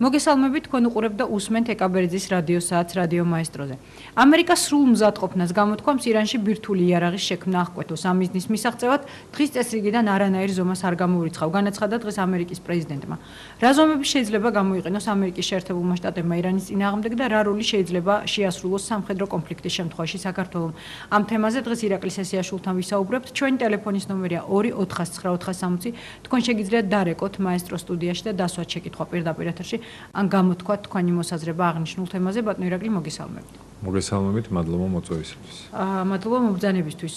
მოგესალმებით, თქვენ უყურებთ და უსმენთ ეკაბერიძის რადიო საათს რადიო მაესტროზე. ამერიკა სრულ მზადყოფნას გამოთქვამს ირანში ბირთვული იარაღის შექმნა აღკვეთოს. ამ მიზნის მისაღწევად დღის წესრიგიდან არანაირ ზომას არ გამოურიცხავ, განაცხადა დღეს ამერიკის პრეზიდენტმა. რა ზომები შეიძლება გამოიყენოს ამერიკის შეერთებულმა შტატებმა ირანის წინააღმდეგ და რა როლი შეიძლება შეასრულოს სამხედრო კონფლიქტის შემთხვევაში საქართველომ. ამ თემაზე დღეს ირაკლის ესიაშვილთან ვისაუბრებთ. ჩვენი ტელეფონის ნომერია 2-409-460. თქვენ შეგიძლიათ დარეკოთ მაესტრო სტუდიაში და დასვათ შეკითხვა პირდაპირ ეთერში. ან გამოთქვათ თქვენი მოსაზრება აღნიშნულ თემაზე. ბატონო ირაკლი, მოგესალმებით. მოგესალმებით, მადლობა მოწვევისთვის. მადლობა მობრძანებისთვის.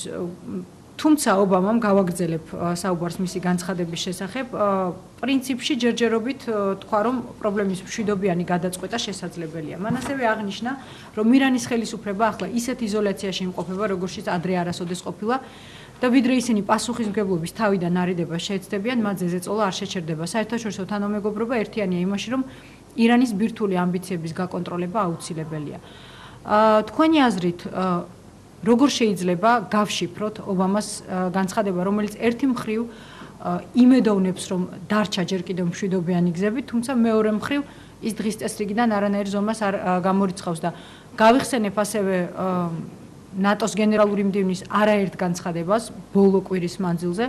თუმცა ობამამ გავაგრძელებ საუბარს მისი განცხადების შესახებ. პრინციპში ჯერჯერობით თქვა, რომ პრობლემის მშვიდობიანი გადაწყვეტა შესაძლებელია. მან ასევე აღნიშნა, რომ ირანის ხელისუფლება ახლა ისეთ იზოლაციაში იმყოფება, როგორშიც ადრე არასოდეს ყოფილა. და ვიდრე ისინი პასუხისმგებლობის თავიდან არიდებას შეეცდებიან, მათ ზეწოლა არ შეჩერდება. საერთაშორისო თანამეგობრობა ერთიანია იმაში, რომ ირანის ბირთვული ამბიციების გაკონტროლება აუცილებელია. თქვენი აზრით, როგორ შეიძლება გავშიფროთ ობამას განცხადება, რომელიც ერთი მხრივ იმედოვნებს, რომ დარჩა ჯერ კიდევ მშვიდობიანი გზები, თუმცა მეორე მხრივ ის დღის წესრიგიდან არანაირ ზომას არ გამორიცხავს და გავიხსენებ ასევე ნატოს გენერალური მდივნის არაერთ განცხადებას ბოლო კვირის მანძილზე,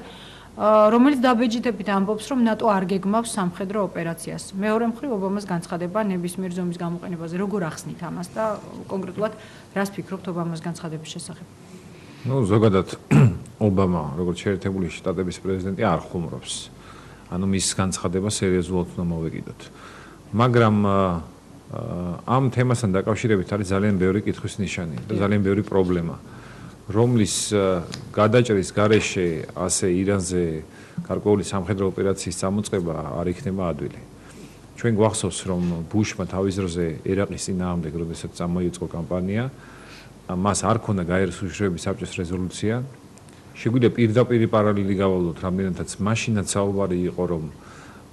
რომელიც დაბეჯითებით ამბობს, რომ ნატო არ გეგმავს სამხედრო ოპერაციას. მეორე მხრივ ობამას განცხადება ნებისმიერ ზომის გამოყენებაზე. როგორ ახსნით ამას და კონკრეტულად რას ფიქრობთ ობამას განცხადების შესახებ? ზოგადად ობამა, როგორც შეერთებული შტატების პრეზიდენტი, არ ხუმრობს. მის განცხადება სერიოზულად უნდა მოვეკიდოთ. მაგრამ ამ თემასთან დაკავშირებით არის ძალიან ბევრი კითხვის ნიშანი და ძალიან ბევრი პრობლემა, რომლის გადაჭრის გარეშე ასე ირანზე გარკვეული სამხედრო ოპერაციის წამოწყება არ იქნება ადვილი. ჩვენ გვახსოვს, რომ ბუშმა თავის დროზე ერაყის წინააღმდეგ, როდესაც წამოიწყო კამპანია, მას არ ქონდა გაეროს უშიშროების საბჭოს რეზოლუცია. შეგვიძლია პირდაპირ პარალელი გავავლოთ, რამდენადაც მაშინაც საუბარი იყო, რომ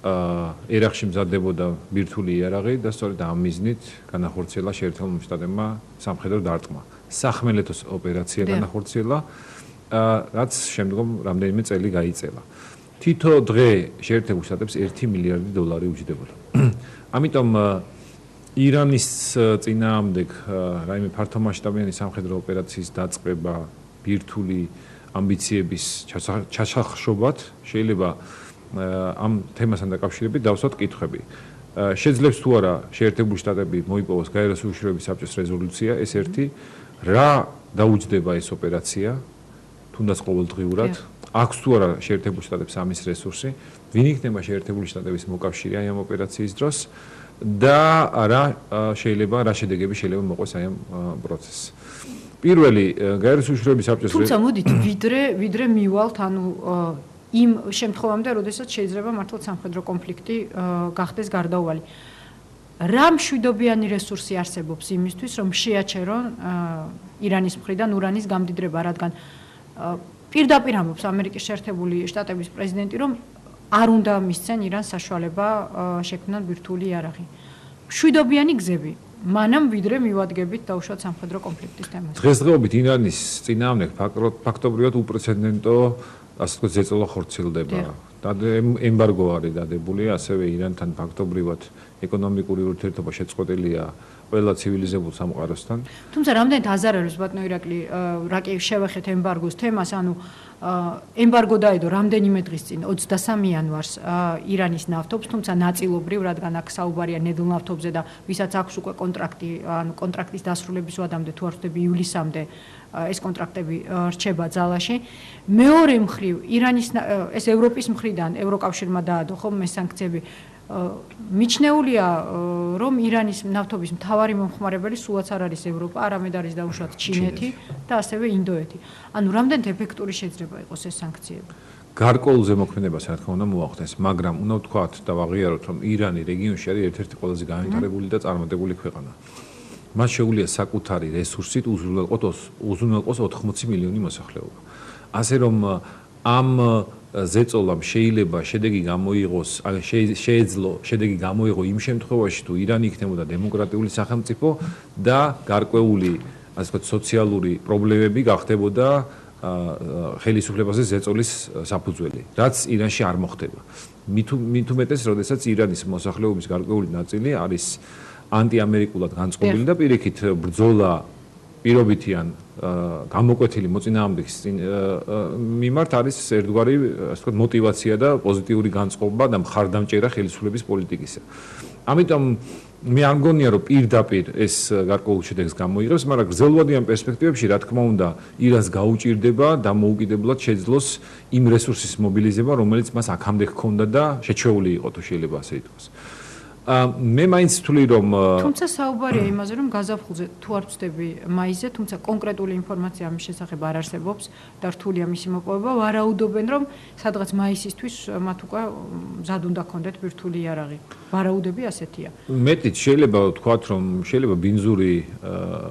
ერაყში მზადდებოდა ბირთვული იარაღი და სწორედ ამ მიზნით განახორციელა შეერთებულმა შტატებმა სამხედრო დარტყმა. სახმელეთოს ოპერაცია განახორციელა, რაც შემდგომ რამდენიმე წელი გაიწელა. თითო დღე შეერთებულ შტატებს 1 მილიარდი დოლარი უჯდებოდა. ამიტომ ირანის წინააღმდეგ რაიმე ფართომასშტაბიანი სამხედრო ოპერაციის დაწყება ბირთვული ამბიციების ჩასახშობად შეიძლება ამ თემასთან დაკავშირებით დავსვათ კითხვები. შეძლებს თუ არა შეერთებული შტატები მოიპოვოს გაეროს უშიშროების საბჭოს რეზოლუცია, ეს ერთი, რა დაუჯდება ეს ოპერაცია, თუნდაც ყოველდღიურად, აქვს თუ არა შეერთებული შტატებს ამის რესურსი, ვინ იქნება შეერთებული შტატების მოკავშირე აი ამ ოპერაციის დროს და რა შედეგები შეიძლება მოყვეს აი ამ პროცესს. პირველი გაეროს უშიშროების საბჭოს თუმცა მოდით ვიდრე მივალთ იმ შემთხვევამდე, როდესაც შეიძლება მართლაც სამხედრო კონფლიქტი გახდეს გარდაუვალი. რა მშვიდობიანი რესურსი არსებობს იმისთვის, რომ შეაჩერონ ირანის მხრიდან ურანის გამდიდრება, რადგან პირდაპირ ამბობს ამერიკის შეერთებული შტატების პრეზიდენტი, რომ არ უნდა მისცენ ირანს საშუალება შექმნან ბირთვული იარაღი. მშვიდობიანი გზები, მანამ ვიდრე მივადგებით დაუშვათ სამხედრო კონფლიქტის თემას. დღესდღეობით ირანის წინააღმდეგ ფაქტობრივად უპრეცედენტო ასე ვთქვათ, ზეწოლა ხორციელდება. ემბარგო არის დადებული, ასევე ირანთან ფაქტობრივად ეკონომიკური ურთიერთობა შეწყვეტილია ყველა ცივილიზებულ სამყაროსთან. თუმცა რამდენად აზარებს ბატონო ირაკლი, რა კი შევეხეთ ემბარგოს თემას, ემბარგო დაედო რამდენიმე დღის წინ 23 იანვარს ირანის ნავთობს, თუმცა ნაწილობრივ, რადგან აქ საუბარია ნედლ ნავთობზე და ვისაც აქვს უკვე კონტრაქტი, კონტრაქტის დასრულების ვადამდე თუ არ ვთქვი ივლისამდე ეს კონტრაქტები რჩება ძალაში. მეორე მხრივ ირანის ეს ევროპის მხრიდან ევროკავშირმა დაადო ხოლმე სანქციები. მიჩნეულია, რომ ირანის ნავთობის მთავარი მომხმარებელი სულაც არ არის ევროპა, არამედ არის დაუშვათ ჩინეთი და ასევე ინდოეთი. რამდენად ეფექტური შეიძლება იყოს ეს სანქციები? გარკვეულ ზემოქმედებას რა თქმა უნდა მოახდენს, მაგრამ უნდა ვთქვათ და ვაღიაროთ, რომ ირანი რეგიონში არის ერთ-ერთი ყველაზე განვითარებული და წარმატებული ქვეყანა. მას შეუძლია საკუთარი რესურსით უზრუნველყოს 80 მილიონი მოსახლეობა. ასე რომ ამ ზეწოლამ შეიძლება შედეგი გამოიღოს, შეეძლო შედეგი გამოიღო იმ შემთხვევაში, თუ ირანი იქნებოდა დემოკრატიული სახელმწიფო და გარკვეული, ასე ვთქვათ, სოციალური პრობლემები გახდებოდა ხელისუფლებაზე ზეწოლის საფუძველი, რაც ირანში არ მოხდება. მით უმეტეს, როდესაც ირანის მოსახლეობის გარკვეული ნაწილი არის ანტიამერიკულად განწყობილი და პირიქით ბრძოლა პირობითიან გამოკვეთილი მოწინააღმდეგის მიმართ არის ერთგვარი, ასე ვთქვათ, мотиваცია და პოზიტიური განწყობა და მხარდამჭერა ხელისუფლების პოლიტიკისა. ამიტომ მე არ მგონია, რომ პირდაპირ ეს გარკვეულ შედეგს გამოიღებს, მაგრამ გრძელვადიან პერსპექტივებში, რა თქმა უნდა, ირანს გაუჭირდება და მოუკიდებლად შეძლოს იმ რესურსის მობილიზება, რომელიც მას აქამდე ჰქონდა და შეჩეული იყო, თუ შეიძლება ასე ითქვას. მე მაინც ვთვლი, რომ თუმცა საუბარია იმაზე, რომ გაზაფხულზე თუ არ ვწდები მაისზე, თუმცა კონკრეტული ინფორმაცია ამის შესახებ არ არსებობს და რთულია მისი მოპოვება, ვარაუდობენ, რომ სადღაც მაისისთვის მათ უკვე მზად უნდა ქონდეთ ბირთვული იარაღი. ვარაუდები ასეთია. მეტიც შეიძლება ვთქვათ, რომ შეიძლება ბინძური,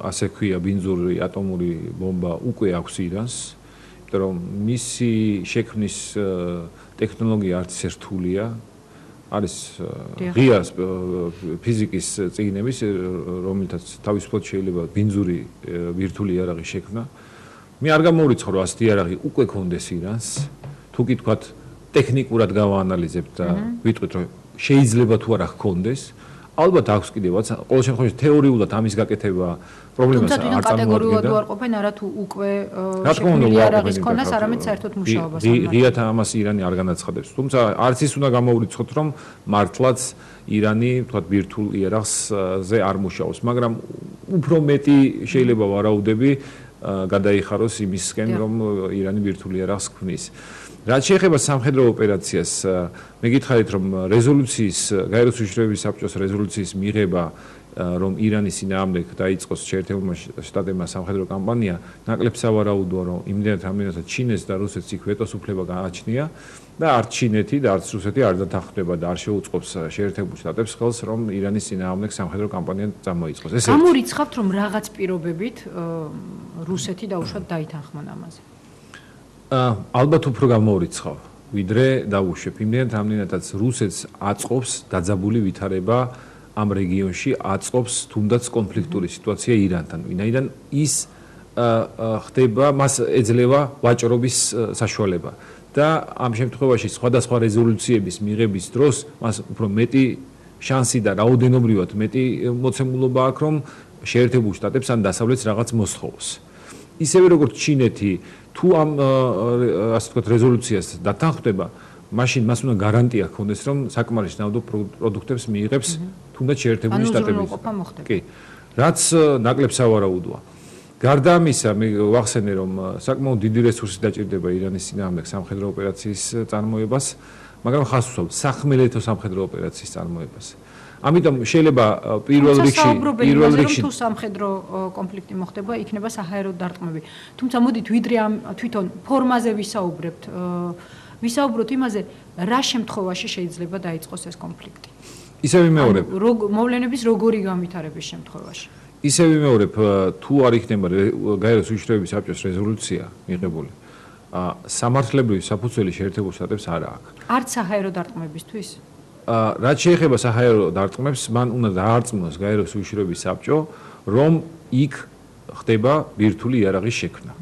ასე ქვია, ბინძური ატომური ბომბა უკვე აქვს ირანს, იმიტომ რომ მისი შექმნის ტექნოლოგია არც ისე რთულია. არის ღია ფიზიკის წიგნების, რომელთაც თავისუფლად შეიძლება ბინძური ბირთვული იარაღი შექმნა. მე არ გამოვრიცხავ, რომ ასეთი იარაღი უკვე ქონდეს ირანს. თუ კი თქვათ, ტექნიკურად გავაანალიზებთ და ვიტყვით, რომ შეიძლება თუ არა ჰქონდეს, ალბათ აქვს კიდევაც, ყოველ შემთხვევაში თეორიულად ამის გაკეთება პრობლემას არ წარმოადგენდა. თუმცა კატეგორიულად უარყოფენ არა თუ უკვე შექმნილი იარაღის ქონას, არამედ საერთოდ მუშაობას. ღიათ ამას ირანი არ განაცხადებს. თუმცა არც ის უნდა გამოვრიცხოთ, რომ მართლაც ირანი, ვთქვათ, ბირთვულ იარაღზე არ მუშაობს, მაგრამ უფრო მეტი შეიძლება ვარაუდები გადაიხაროს იმისკენ, რომ ირანი ბირთვულ იარაღს ქმნის. რაც შეეხება სამხედრო ოპერაციას, მე გითხარით, რომ რეზოლუციის, გაეროს უშიშროების საბჭოს რეზოლუციის მიღება, რომ ირანის წინააღმდეგ დაიწყოს შეერთებულმა შტატებმა სამხედრო კამპანია, ნაკლებ სავარაუდოა, რომ იმდენად რამდენადაც ჩინეთს და რუსეთს იქ ვეტოს უფლება გააჩნია და არც ჩინეთი და არც რუსეთი არ დათანხმდება და არ შეუწყობს შეერთებულ შტატებს ხელს, რომ ირანის წინააღმდეგ სამხედრო კამპანია წამოიწყოს. ეს გამორიცხავთ, რომ რაღაც პირობებით რუსეთი დაუშვათ დაითანხმონ ამაზე. ალბათ უფრო გამოვრიცხავ, ვიდრე დავუშვებ. იმდენად რამდენადაც რუსეთს აწყობს დაძაბული ვითარება ამ რეგიონში, აწყობს თუნდაც კონფლიქტური სიტუაცია ირანთან. ვინაიდან ის ხდება, მას ეძლევა ვაჭრობის საშუალება და ამ შემთხვევაში სხვადასხვა რეზოლუციების მიღების დროს მას უფრო მეტი შანსი და რაოდენობრივად მეტი მოცემულობა აქვს, რომ შეერთებულ შტატებს ან დასავლეთს რაღაც მოსთხოვოს. ისევე როგორც ჩინეთი თუ ამ ასე ვთქვათ რეზოლუციას დათანხმდება, მაშინ მას უნდა გარანტია ჰქონდეს, რომ საკმარის ნავდო პროდუქტებს მიიღებს თუნდაც შეერთებული შტატები. კი. რაც ნაკლებ სავარაუდოა. გარდა ამისა, მე ვახსენე, რომ საკმაოდ დიდი რესურსი დაჭირდება ირანის წინააღმდეგ სამხედრო ოპერაციის წარმოებას, მაგრამ ხას უსვამთ სახმელეთო სამხედრო ოპერაციის წარმოებას. ამიტომ შეიძლება პირველ რიგში თუ სამხედრო კონფლიქტი მოხდება, იქნება საჰაერო დარტყმები. თუმცა მოდით ვიდრე ამ თვითონ ფორმაზე ვისაუბრებთ, ვისაუბროთ იმაზე, რა შემთხვევაში შეიძლება დაიწყოს ეს კონფლიქტი. ისე ვიმეორებ. მოვლენების როგორი განვითარების შემთხვევაში. ისე ვიმეორებ, თუ არ იქნება გაეროს უშიშროების საბჭოს რეზოლუცია მიღებული, სამართლებრივი საფუძველი შეერთებულ შტატებს არ აქვს. არც საჰაერო დარტყმებისთვის? რაც შეეხება საჰაერო დარტყმებს, მან უნდა დაარწმუნოს გაეროს უშიშროების საბჭო, რომ იქ ხდება ბირთვული იარაღის შექმნა.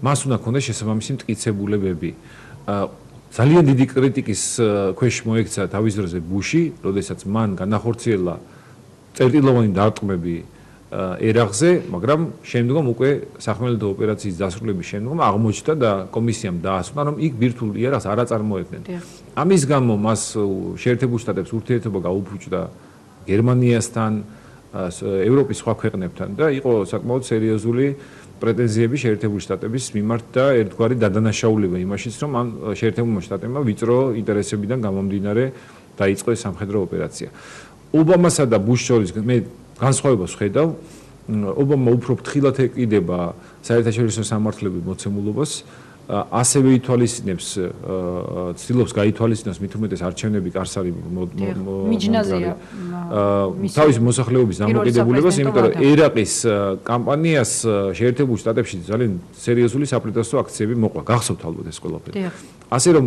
მას უნდა ქონდეს შესაბამისი მტკიცებულებები. ძალიან დიდი კრიტიკის ქვეშ მოექცა თავის დროზე ბუში, როდესაც მან განახორციელა წერტილოვანი დარტყმები ერაღზე, მაგრამ შემდგომ უკვე სახმელეთო ოპერაციის დასრულების შემდგომ აღმოჩნდა და კომისიამ დაასვნა, რომ იქ ბირთვულ იარაღს არ აწარმოებდნენ. ამის გამო მას შეერთებულ შტატებს ურთიერთობა გაუფუჭდა გერმანიასთან, ევროპის სხვა ქვეყნებთან და იყო საკმაოდ სერიოზული პრეტენზიები შეერთებული შტატების მიმართ და ერთგვარი დადანაშაულება იმაშიც, რომ ამ შეერთებულმა შტატებმა ვიწრო ინტერესებიდან გამომდინარე დაიწყო ეს სამხედრო ოპერაცია. ობამასა და ბუშს შორის მე განსხვავებას ხედავ, ობამა უფრო ფრთხილად ეკიდება საერთაშორისო სამართლების მოცემულობას, ასევე ითვალისწინებს, ცდილობს გაითვალისწინოს მით უმეტეს არჩევნები კარსარი მიჯნაზია თავის მოსახლეობის დამოკიდებულებას, იმიტომ რომ ერაყის კამპანიას შეერთებულ შტატებში ძალიან სერიოზული საპროტესტო აქციები მოყვა. გახსოვთ ალბათ ეს ყველაფერი. ასე რომ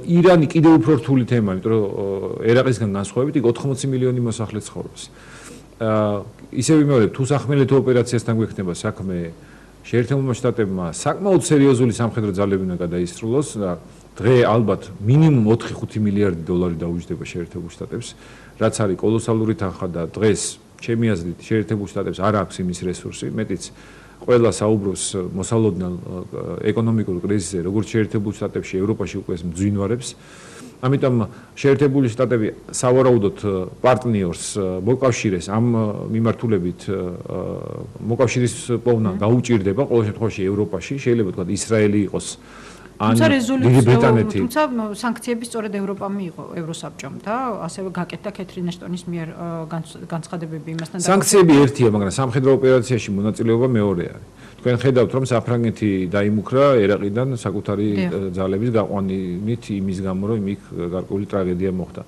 ირანი კიდევ უფრო რთული თემაა, იმიტომ რომ ერაყისგან განსხვავებით იქ 80 მილიონი მოსახლე ცხოვრობს. ისე ვიმეორებ, თუ სახმელეთო ოპერაციასთან გვექნება საქმე, შეერთებულმა შტატებმა საკმაოდ სერიოზული სამხედრო ძალები უნდა გადაისრულოს და დღე ალბათ მინიმუმ 4-5 მილიარდი დოლარი დაუჯდება შეერთებულ შტატებს, რაც არის კოლოსალური თანხა და დღეს ჩემი აზრით შეერთებულ შტატებს არ აქვს იმის რესურსი, მეტიც ყველა საუბრობს მოსალოდნელ ეკონომიკურ კრიზისზე, როგორც შეერთებულ შტატებში, ევროპაში უკვე ეს მძვინვარებს. ამიტომ შეერთებული შტატები სავარაუდოდ პარტნიორს მოკავშირეს ამ მიმართულებით მოკავშირის პოვნა გაუჭირდება ყოველ შემთხვევაში ევროპაში, შეიძლება თქვა ისრაელი იყოს ან დიდი ბრიტანეთი. თუმცა სანქციები სწორედ ევროპამ მიიღო ევროსაბჭომ და ასევე გაკეთდა კეთრინ ეშტონის მიერ განცხადებები იმასთან და სანქციები ერთია, მაგრამ სამხედრო ოპერაციაში მონაწილეობა მეორე არის. თქვენ ხედავთ რომ საფრანგეთი დაიმუქრა ერაყიდან საკუთარი ძალების გაყვანით იმის გამო რომ იქ გარკვეული ტრაგედია მოხდა.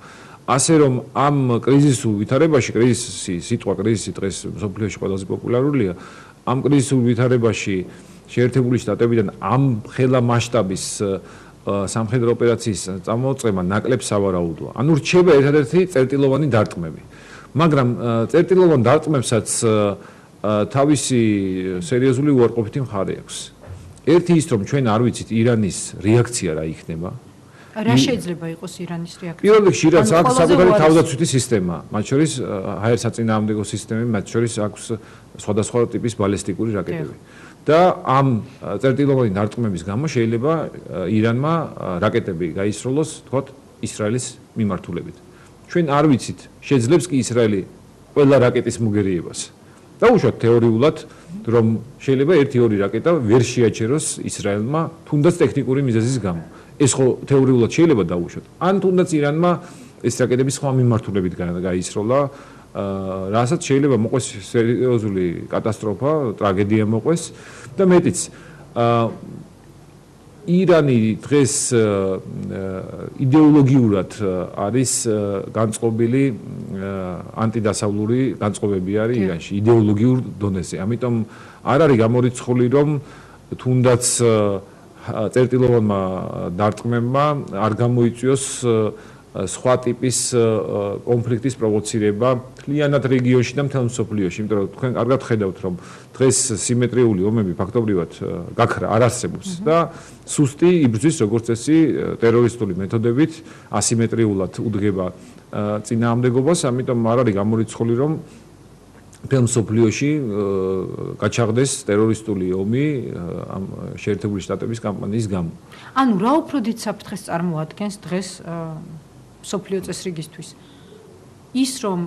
ასე რომ ამ კრიზისულ ვითარებაში, სიტყვა კრიზისი დღეს მსოფლიოში ყველაზე პოპულარულია, ამ კრიზისულ ვითარებაში შეერთებული შტატებიდან ამ ხელა მასშტაბის სამხედრო ოპერაციის წამოწყება ნაკლებ სავარაუდოა. ანუ რჩება ერთადერთი წერტილოვანი დარტყმები. მაგრამ წერტილოვან დარტყმებსაც თავისი სერიოზული უარყოფითი მხარე აქვს. ერთი ის რომ ჩვენ არ ვიცით ირანის რეაქცია რა იქნება. რა შეიძლება იყოს ირანის რეაქცია? პირველ რიგში რაც აქვს საკუთარი თავდაცვითი სისტემა, მათ შორის ჰაერსაწინააღმდეგო სისტემები, მათ შორის აქვს სხვადასხვა ტიპის ბალისტიკური რაკეტები. და ამ წერტილოვანი დარტყმების გამო შეიძლება ირანმა რაკეტები გაისროლოს, თქვათ, ისრაელის მიმართულებით. ჩვენ არ ვიცით, შეძლებს კი ისრაელი ყველა რაკეტის მოგერიებას. დაუშვათ თეორიულად, რომ შეიძლება 1-2 რაკეტა ვერ შეაჩეროს ისრაელმა, თუნდაც ტექნიკური მიზეზის გამო. ეს ხო თეორიულად შეიძლება დაუშვათ. ან თუნდაც ირანმა ეს რაკეტები სხვა მიმართულებით გაისროლა, რასაც შეიძლება მოყვეს სერიოზული კატასტროფა, ტრაგედია მოყვეს და მეტიც ირანი დღეს იდეოლოგიურად არის განწყობილი ანტიდასავლური განწყობები არის ირანში იდეოლოგიურ დონეზე. ამიტომ არ არის გამორიცხული რომ თუნდაც წერტილოვანმა დარტყმებმა არ გამოიწვიოს სხვა ტიპის კონფლიქტის პროვოცირება მთლიანად რეგიონში და მთელ მსოფლიოში, იმიტომ რომ თქვენ კარგად ხედავთ, რომ დღეს სიმეტრიული ომები ფაქტობრივად გაქრა არ არსებობს და სუსტი იბრძვის როგორც წესი ტერორისტული მეთოდებით ასიმეტრიულად უდგება წინააღმდეგობას, ამიტომ არ არის გამორიცხული, რომ მთელ მსოფლიოში გაჩაღდეს ტერორისტული ომი ამ შეერთებული შტატების კამპანიის გამო. ანუ რა უფრო დიდ საფრთხეს წარმოადგენს დღეს მსოფლიო წესრიგისთვის? ის რომ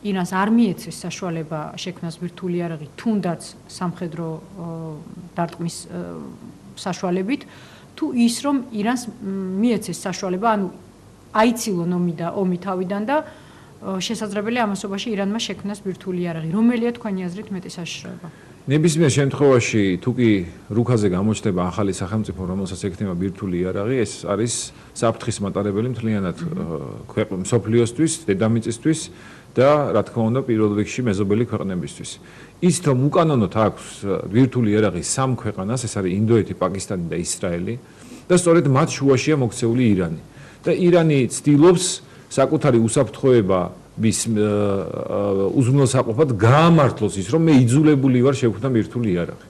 ირანს არ მიეცეს საშუალება შექმნას ბირთვული იარაღი, თუნდაც სამხედრო დარტყმის საშუალებით, თუ ის რომ ირანს მიეცეს საშუალება, ანუ აიცილონ ომი თავიდან და შესაძლებელია ამასობაში ირანმა შექმნას ბირთვული იარაღი. რომელია თქვენი აზრით მეტი საშიშროება? ნებისმიერ შემთხვევაში თუ კი რუქაზე გამოჩნდება ახალი სახელმწიფო, რომელსაც ექნება ბირთვული იარაღი, ეს არის საფრთხის მატარებელი მთლიანად მსოფლიოსთვის, დედამიწისთვის და რა თქმა უნდა პირველ რიგში მეზობელი ქვეყნებისთვის. ის რომ უკანონოდ აქვს ბირთვული იარაღი სამ ქვეყანას, ეს არის ინდოეთი, პაკისტანი და ისრაელი და სწორედ მათ შუაშია მოქცეული ირანი. და ირანი ცდილობს საკუთარი უსაფრთხოების უზრუნველსაყოფად გაამართლოს ის, რომ მე იძულებული ვარ შევქმნა ბირთვული იარაღი.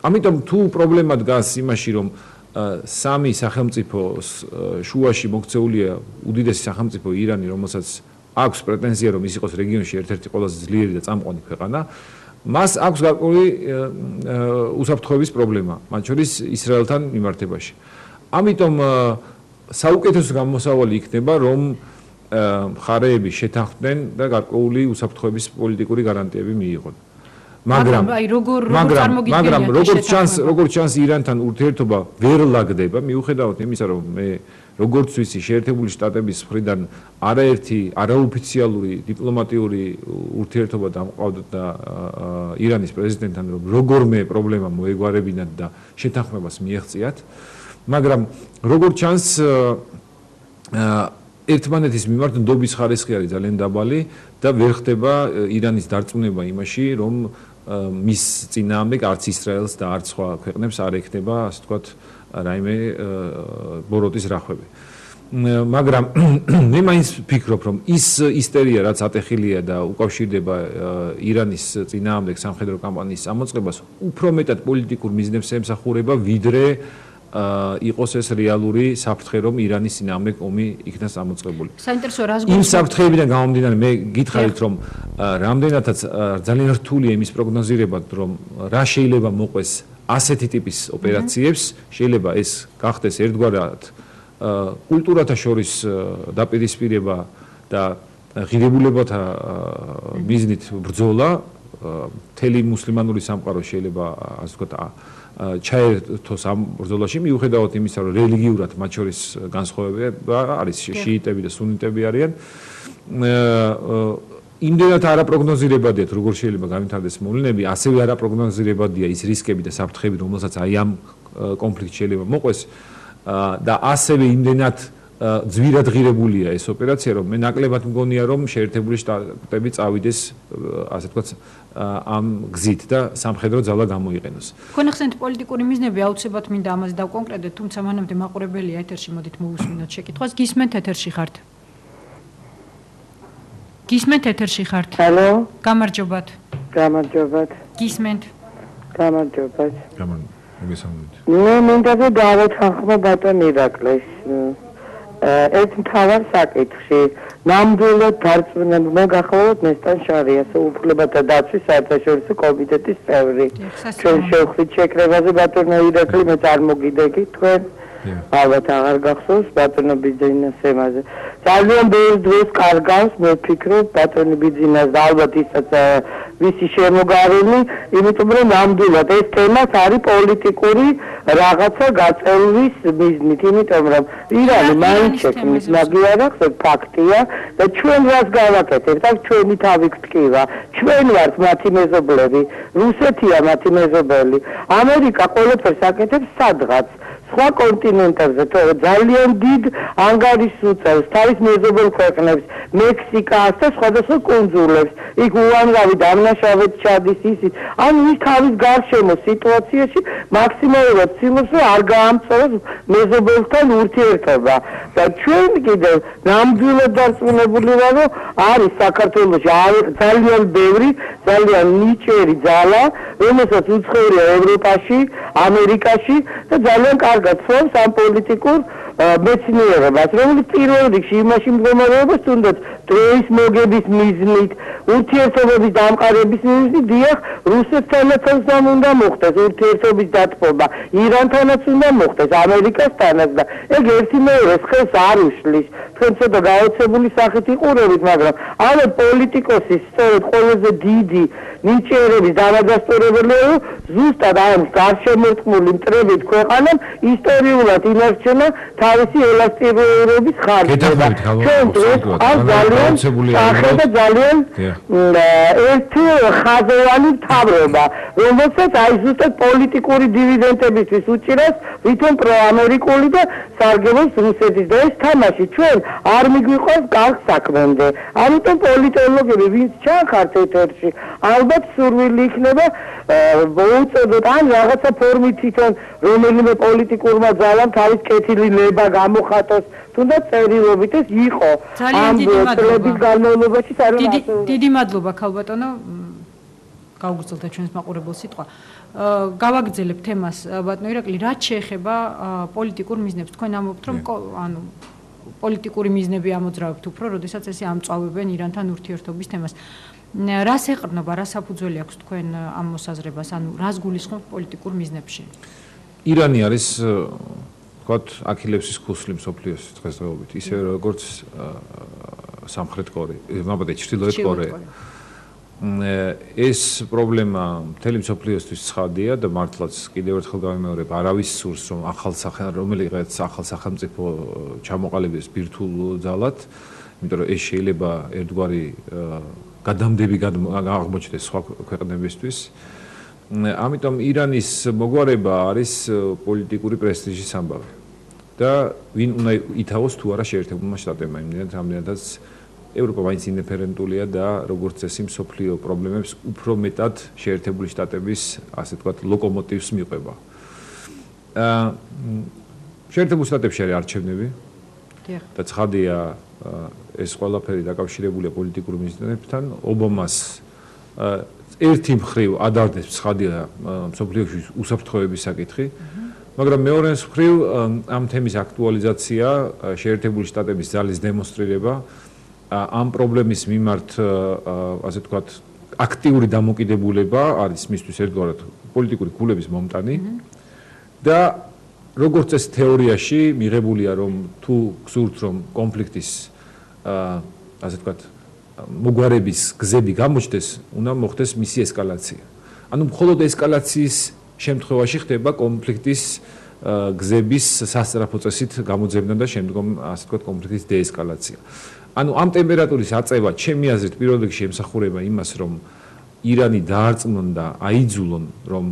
ამიტომ თუ პრობლემა დგას იმაში, რომ სამი სახელმწიფოს შუაში მოქცეულია უდიდესი სახელმწიფო ირანი, რომელსაც აქვს პრეტენზია, რომ ის იყოს რეგიონში ერთ-ერთი ყველაზე ძლიერი და წამყვანი ქვეყანა, მას აქვს გარკვეული უსაფრთხოების პრობლემა, მათ შორის ისრაელთან მიმართებაში. ამიტომ საუკეთესო გამოსავალი იქნება, რომ მხარეები შეთანხმდნენ და გარკვეული უსაფრთხოების პოლიტიკური გარანტიები მიიღონ. მაგრამ როგორც ჩანს ირანთან ურთიერთობა ვერ ლაგდება, მიუხედავად იმისა, რომ მე როგორც ვიცი, შეერთებული შტატების მხრიდან არაერთი არაოფიციალური დიპლომატიური ურთიერთობა დამყავდა ირანის პრეზიდენტთან, რომ როგორმე პრობლემა მოეგვარებინათ და შეთანხმებას მიეღწიათ. მაგრამ როგორც ჩანს ერთმანეთის მიმართ ნდობის ხარისხი არის ძალიან დაბალი და ვერ ხდება ირანის დარწმუნება იმაში, რომ მის წინააღმდეგ არც ისრაელს და არც სხვა ქვეყნებს არ ექნება, ასე ვთქვათ, რაიმე ბოროტის რახვები. მაგრამ მე მაინც ვფიქრობ, რომ ის ისტერია, რაც ატეხილია და უკავშირდება ირანის წინააღმდეგ სამხედრო კამპანიის წამოწყებას, უფრო მეტად პოლიტიკურ მიზნებს ემსახურება, ვიდრე იყოს ეს რეალური საფრთხე, რომ ირანის წინააღმდეგ ომი იქნას წამოწყებული. საინტერესო რას იმ საფრთხეებიდან გამომდინარე მე გითხარით, რომ რამდენადაც ძალიან რთულია იმის პროგნოზირება, რომ რა შეიძლება მოყვეს ასეთი ტიპის ოპერაციებს, შეიძლება ეს გახდეს ერთგვარად კულტურათა შორის დაპირისპირება და ღირებულებათა მიზნით ბრძოლა, მთელი მუსლიმანური სამყარო შეიძლება ასე ვთქვათ ჩაერთოს ამ ბრძოლაში, მიუხედავად იმისა, რომ რელიგიურად მათ შორის განსხვავება არის, შიიტები და სუნიტები არიან. იმდენად არაპროგნოზირებადია, როგორ შეიძლება გამართლდეს მოვლენები, ასევე არაპროგნოზირებადია ის რისკები და საფრთხეები, რომელსაც აი ამ კონფლიქტში შეიძლება მოყვეს და ასევე იმდენად ძვირად ღირებულია ეს ოპერაცია, რომ მე ნაკლებად მგონია, რომ შეერთებული შტატები წავიდეს, ასე ვთქვათ, ამ გზით და სამხედრო ძალა გამოიყენოს. თქვენ ახსენეთ პოლიტიკური მიზნები, აუცილებლად მინდა ამაზე დავკონკრეტდეთ, თუმცა მანამდე მაყურებელია ეთერში, მოდით მოვუსმინოთ შეკითხვას. გისმენთ ეთერში ხართ? გისმენთ ეთერში ხართ? ჰალო. გამარჯობათ. გამარჯობათ. გისმენთ. გამარჯობათ. მოგესალმებით. მე მინდა დავეთანხმო ბატონ ირაკლეს. ეს მთავარ საკითხში ნამდვილად დარწმუნებული მოგახსოვოთ ნესტან შარიას უფლებათა დაცვის საერთაშორისო კომიტეტის წევრი. ჩვენ შევხვდით შეკრებაზე ბატონო ირაკლი, მე წარმოგიდექი თქვენ. ალბათ აღარ გახსოვს ბატონო ბიძინას თემაზე. ძალიან ბევრ დროს კარგავს, მე ვფიქრობ ბატონი ბიძინას და ალბათ ისაც ვისი შემოგარენი, იმიტომ რომ ნამდვილად ეს თემაც არის პოლიტიკური რაღაცა გაწევის მიზნით, იმიტომ რომ ირანი მაინც შექმნის მაგიარახს, ფაქტია და ჩვენ რას გავაკეთებთ, აქ ჩვენი თავი გვტკივა, ჩვენ ვართ მათი მეზობლები, რუსეთია მათი მეზობელი, ამერიკა ყველაფერს აკეთებს სადღაც სხვა კონტინენტებზე, ძალიან დიდ ანგარიშს უწევს თავის მეზობელ ქვეყნებს, მექსიკას და სხვადასხვა კუნძულებს. იქ უამრავი დამნაშავედ ჩადის ისიც. ანუ ის თავის გარშემო სიტუაციაში მაქსიმალურად ცდილობს, რომ არ გაამწოროს მეზობელთან ურთიერთობა. და ჩვენ კიდევ ნამდვილად დარწმუნებული ვარ, რომ არის საქართველოში ძალიან ბევრი, ძალიან ნიჭიერი ძალა, რომელსაც უცხოურია ევროპაში, ამერიკაში და ძალიან კარგად ფლობს ამ პოლიტიკურ მეცნიერებას, რომელიც პირველ რიგში იმაში მდგომარეობს, თუნდაც დროის მოგების მიზნით, ურთიერთობების დამყარების მიზნით, დიახ, რუსეთთანაც უნდა მოხდეს ურთიერთობის დათბობა, ირანთანაც უნდა მოხდეს, ამერიკასთანაც და ეგ ერთიმეორეს ხელს არ უშლის. თქვენ ცოტა გაოცებული სახით იყურებით, მაგრამ ამე პოლიტიკოსის სწორედ ყველაზე დიდი ნიჭიერების დამადასტურებელია, რომ ზუსტად ამ გარშემორტყმული მტრებით ქვეყანამ ისტორიულად ინარჩუნა თავისი ელასტიურობის ხარჯება. ჩვენ დღეს ამ ძალიან ახლა ძალიან ერთი ხაზოვანი მთავრობა, რომელსაც აი ზუსტად პოლიტიკური დივიდენდებისთვის უჭირავს ვითომ პროამერიკული და სარგებლობს რუსეთის და ეს თამაში ჩვენ არ მიგვიყვანს კარგ საქმემდე. ამიტომ პოლიტოლოგები ვინც ჩახართ ეთერში, ალბათ სურვილი იქნება მოუწოდოთ ან რაღაცა ფორმით თვითონ რომელიმე პოლიტიკურმა ძალამ თავის კეთილი ნება გამოხატოს, თუნდაც წერილობით ეს იყო ამ წლების განმავლობაში. დიდი მადლობა ქალბატონო, გავგრძელდა ჩვენს მაყურებელ სიტყვა. გავაგრძელებ თემას ბატონო ირაკლი, რაც შეეხება პოლიტიკურ მიზნებს. თქვენ ამბობთ, რომ ანუ პოლიტიკური მიზნები ამოძრავებთ უფრო, როდესაც ესე ამწვავებენ ირანთან ურთიერთობის თემას. რას ეყრდნობა, რა საფუძველი აქვს თქვენ ამ მოსაზრებას, ანუ რას გულისხმობთ პოლიტიკურ მიზნებში? ირანი არის ვთქვათ, აქილევსის ქუსლი მსოფლიოს დღესდღეობით, ისე როგორც სამხრეთ კორეა, მაბადე ჩრდილოეთ კორეა. ეს პრობლემა მთელი მსოფლიოსთვის ცხადია და მართლაც კიდევ ერთხელ გავიმეორებ, არავის სურს, რომ რომელიღაც ახალ სახელმწიფო ჩამოყალიბდეს ბირთვულ ძალად, იმიტომ რომ ეს შეიძლება ერთგვარი გადამდები აღმოჩნდეს სხვა ქვეყნებისთვის. ამიტომ ირანის მოგვარება არის პოლიტიკური პრესტიჟის ამბავი და ვინ უნდა ითავოს თუ არა შეერთებულმა შტატებმა, იმდენად რამდენადაც ევროპა მაინც ინდიფერენტულია და როგორც წესი მსოფლიო პრობლემებს უფრო მეტად შეერთებული შტატების, ასე ვთქვათ, ლოკომოტივს მიყვება. შეერთებულ შტატებში არის არჩევნები და ცხადია ეს ყველაფერი დაკავშირებულია პოლიტიკურ მიზნებთან. ობამას ერთი მხრივ ადარდებს ცხადია მსოფლიოში უსაფრთხოების საკითხი, მაგრამ მეორეს მხრივ ამ თემის აქტუალიზაცია, შეერთებული შტატების ძალის დემონსტრირება ამ პრობლემის მიმართ, ასე ვთქვათ, აქტიური დამოკიდებულება არის მისთვის ერთგვარად პოლიტიკური ქულების მომტანი და როგორც ეს თეორიაში მიღებულია, რომ თუ გსურთ, რომ კონფლიქტის ასე ვთქვათ, მოგვარების გზები გამოჩნდეს, უნდა მოხდეს მისი ესკალაცია. ანუ მხოლოდ ესკალაციის შემთხვევაში ხდება კონფლიქტის გზების სასწრაფო წესით გამოძებნა და შემდგომ ასე ვთქვათ კონფლიქტის დეესკალაცია. ანუ ამ ტემპერატურის აწევა ჩემი აზრით პირველ რიგში ემსახურება იმას, რომ ირანი დაარწმუნონ და აიძულონ, რომ